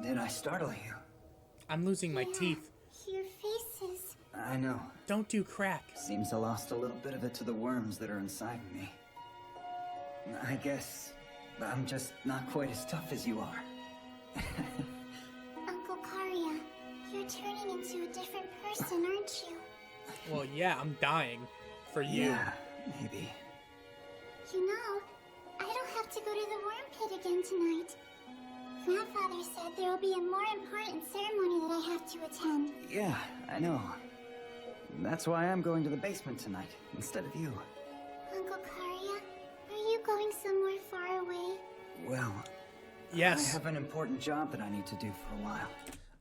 Did I startle you? I'm losing my teeth. Your faces. I know. Don't do crack. Seems I lost a little bit of it to the worms that are inside me. I guess I'm just not quite as tough as you are. Uncle Karia, you're turning into a different person, aren't you? Well, yeah, I'm dying. For you. Yeah, maybe. You know, I don't have to go to the worm pit again tonight. Grandfather said there will be a more important ceremony that I have to attend. Yeah, I know. That's why I'm going to the basement tonight, instead of you. Uncle Karia, are you going somewhere far away? Well, yes. I have an important job that I need to do for a while.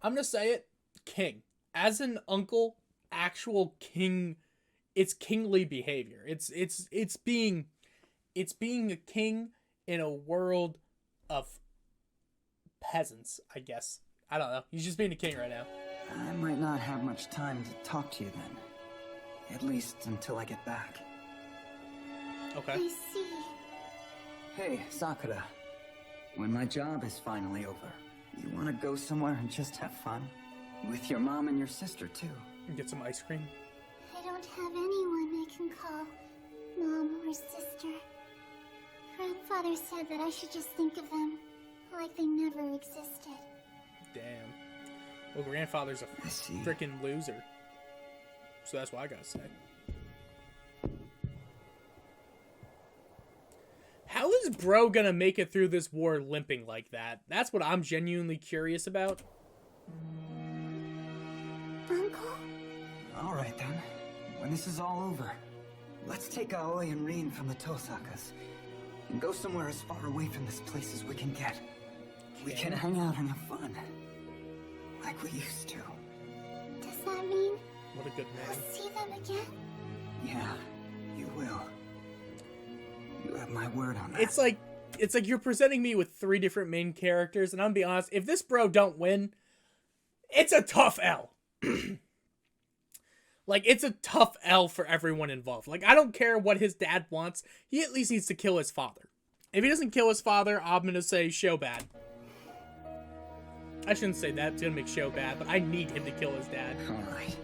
I'm gonna say it. King. As an uncle, actual king. It's kingly behavior. It's being a king in a world of peasants, I guess. I don't know. He's just being a king right now. I might not have much time to talk to you then. At least until I get back. Okay. I see. Hey, Sakura. When my job is finally over, you want to go somewhere and just have fun? With your mom and your sister, too. And get some ice cream. I don't have anyone I can call mom or sister. Grandfather said that I should just think of them like they never existed. Damn. Well, grandfather's a freaking loser. So that's what I gotta say. How is bro gonna make it through this war limping like that? That's what I'm genuinely curious about. Uncle? Alright then. When this is all over, let's take Aoi and Rin from the Tosakas and go somewhere as far away from this place as we can get. We can hang out and have fun. Like we used to. Does that mean What a good man. I'll see them again? Yeah, you will. You have my word on that. It's like you're presenting me with 3 different main characters, and I'm gonna be honest, if this bro don't win, it's a tough L. Like, it's a tough L for everyone involved. Like, I don't care what his dad wants. He at least needs to kill his father. If he doesn't kill his father, I'm gonna say show bad. I shouldn't say that. It's gonna make show bad, but I need him to kill his dad. Alright.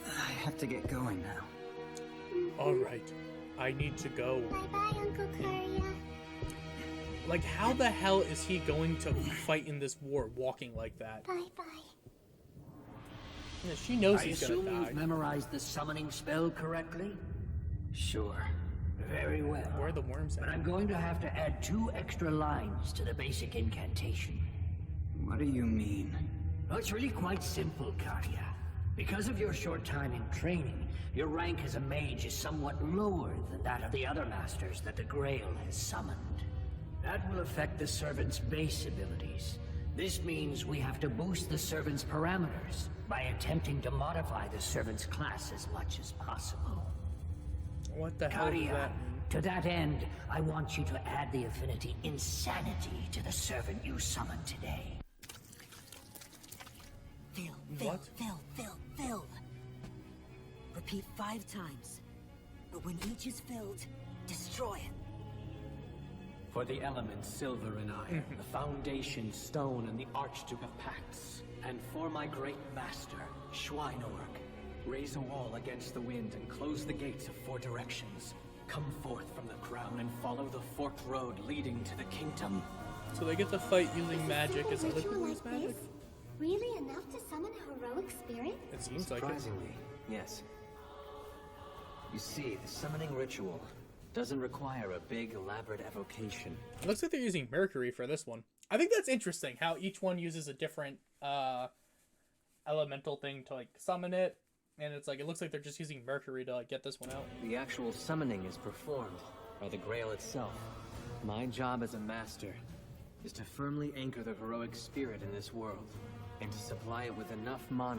I have to get going now. Alright. I need to go. Bye-bye, Uncle Karya. Like, how the hell is he going to fight in this war walking like that? Bye-bye. Yeah, she knows I he's assume gonna die. you've memorized the summoning spell correctly? Sure. Very well. Where are the worms at? But I'm going to have to add 2 extra lines to the basic incantation. What do you mean? Well, it's really quite simple, Karya. Because of your short time in training, your rank as a mage is somewhat lower than that of the other masters that the Grail has summoned. That will affect the servant's base abilities. This means we have to boost the servant's parameters by attempting to modify the servant's class as much as possible. What the hell does Karya, that mean? to that end, I want you to add the affinity Insanity to the servant you summoned today. Fill. Repeat 5 times. But when each is filled, destroy it. For the elements silver and iron, the foundation stone and the Archduke of Pacts, and for my great master, Schweinorg, raise a wall against the wind and close the gates of 4 directions. Come forth from the crown and follow the forked road leading to the kingdom. So they get to fight using magic as other Ritual people like use magic? this? Really enough to summon a heroic spirit? It seems like it. Surprisingly, yes. You see, the summoning ritual doesn't require a big, elaborate evocation. It looks like they're using Mercury for this one. I think that's interesting, how each one uses a different elemental thing to, like, summon it. And it's like, it looks like they're just using Mercury to, like, get this one out. The actual summoning is performed by the Grail itself. My job as a master is to firmly anchor the heroic spirit in this world, and to supply it with enough mana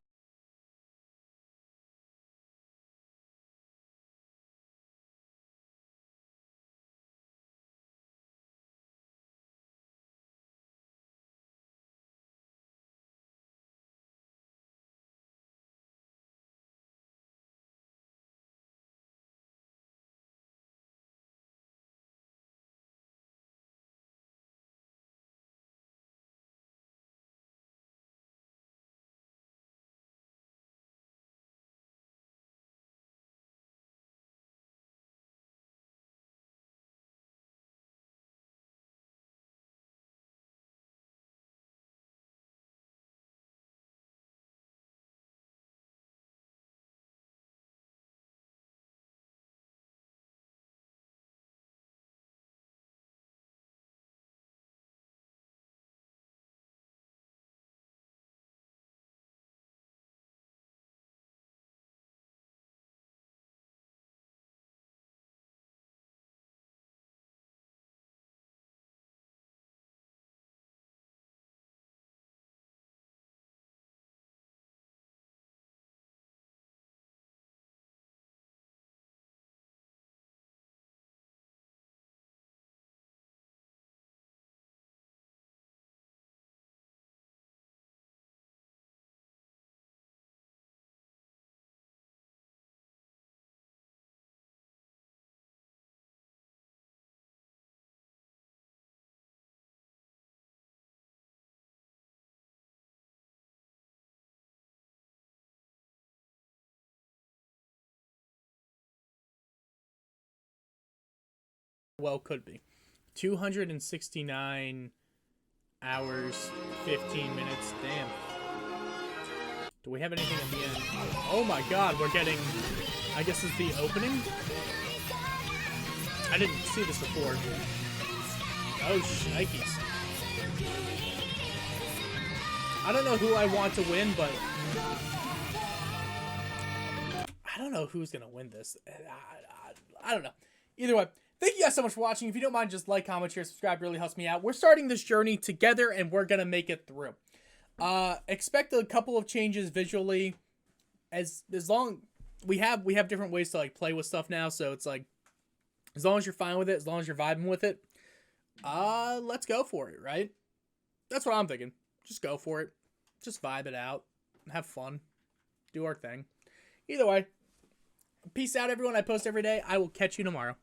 well could be. 269 hours, 15 minutes. Damn. Do we have anything at the end? Oh my god, we're getting... I guess it's the opening? I didn't see this before. Oh, shnikes. I don't know who I want to win, but... I don't know who's going to win this. I don't know. Either way, thank you guys so much for watching. If you don't mind, just like, comment, share, subscribe. It really helps me out. We're starting this journey together, and we're going to make it through. Expect a couple of changes visually. As long... We have different ways to, like, play with stuff now, so it's like... As long as you're fine with it, as long as you're vibing with it, let's go for it, right? That's what I'm thinking. Just go for it. Just vibe it out. Have fun. Do our thing. Either way, peace out, everyone. I post every day. I will catch you tomorrow.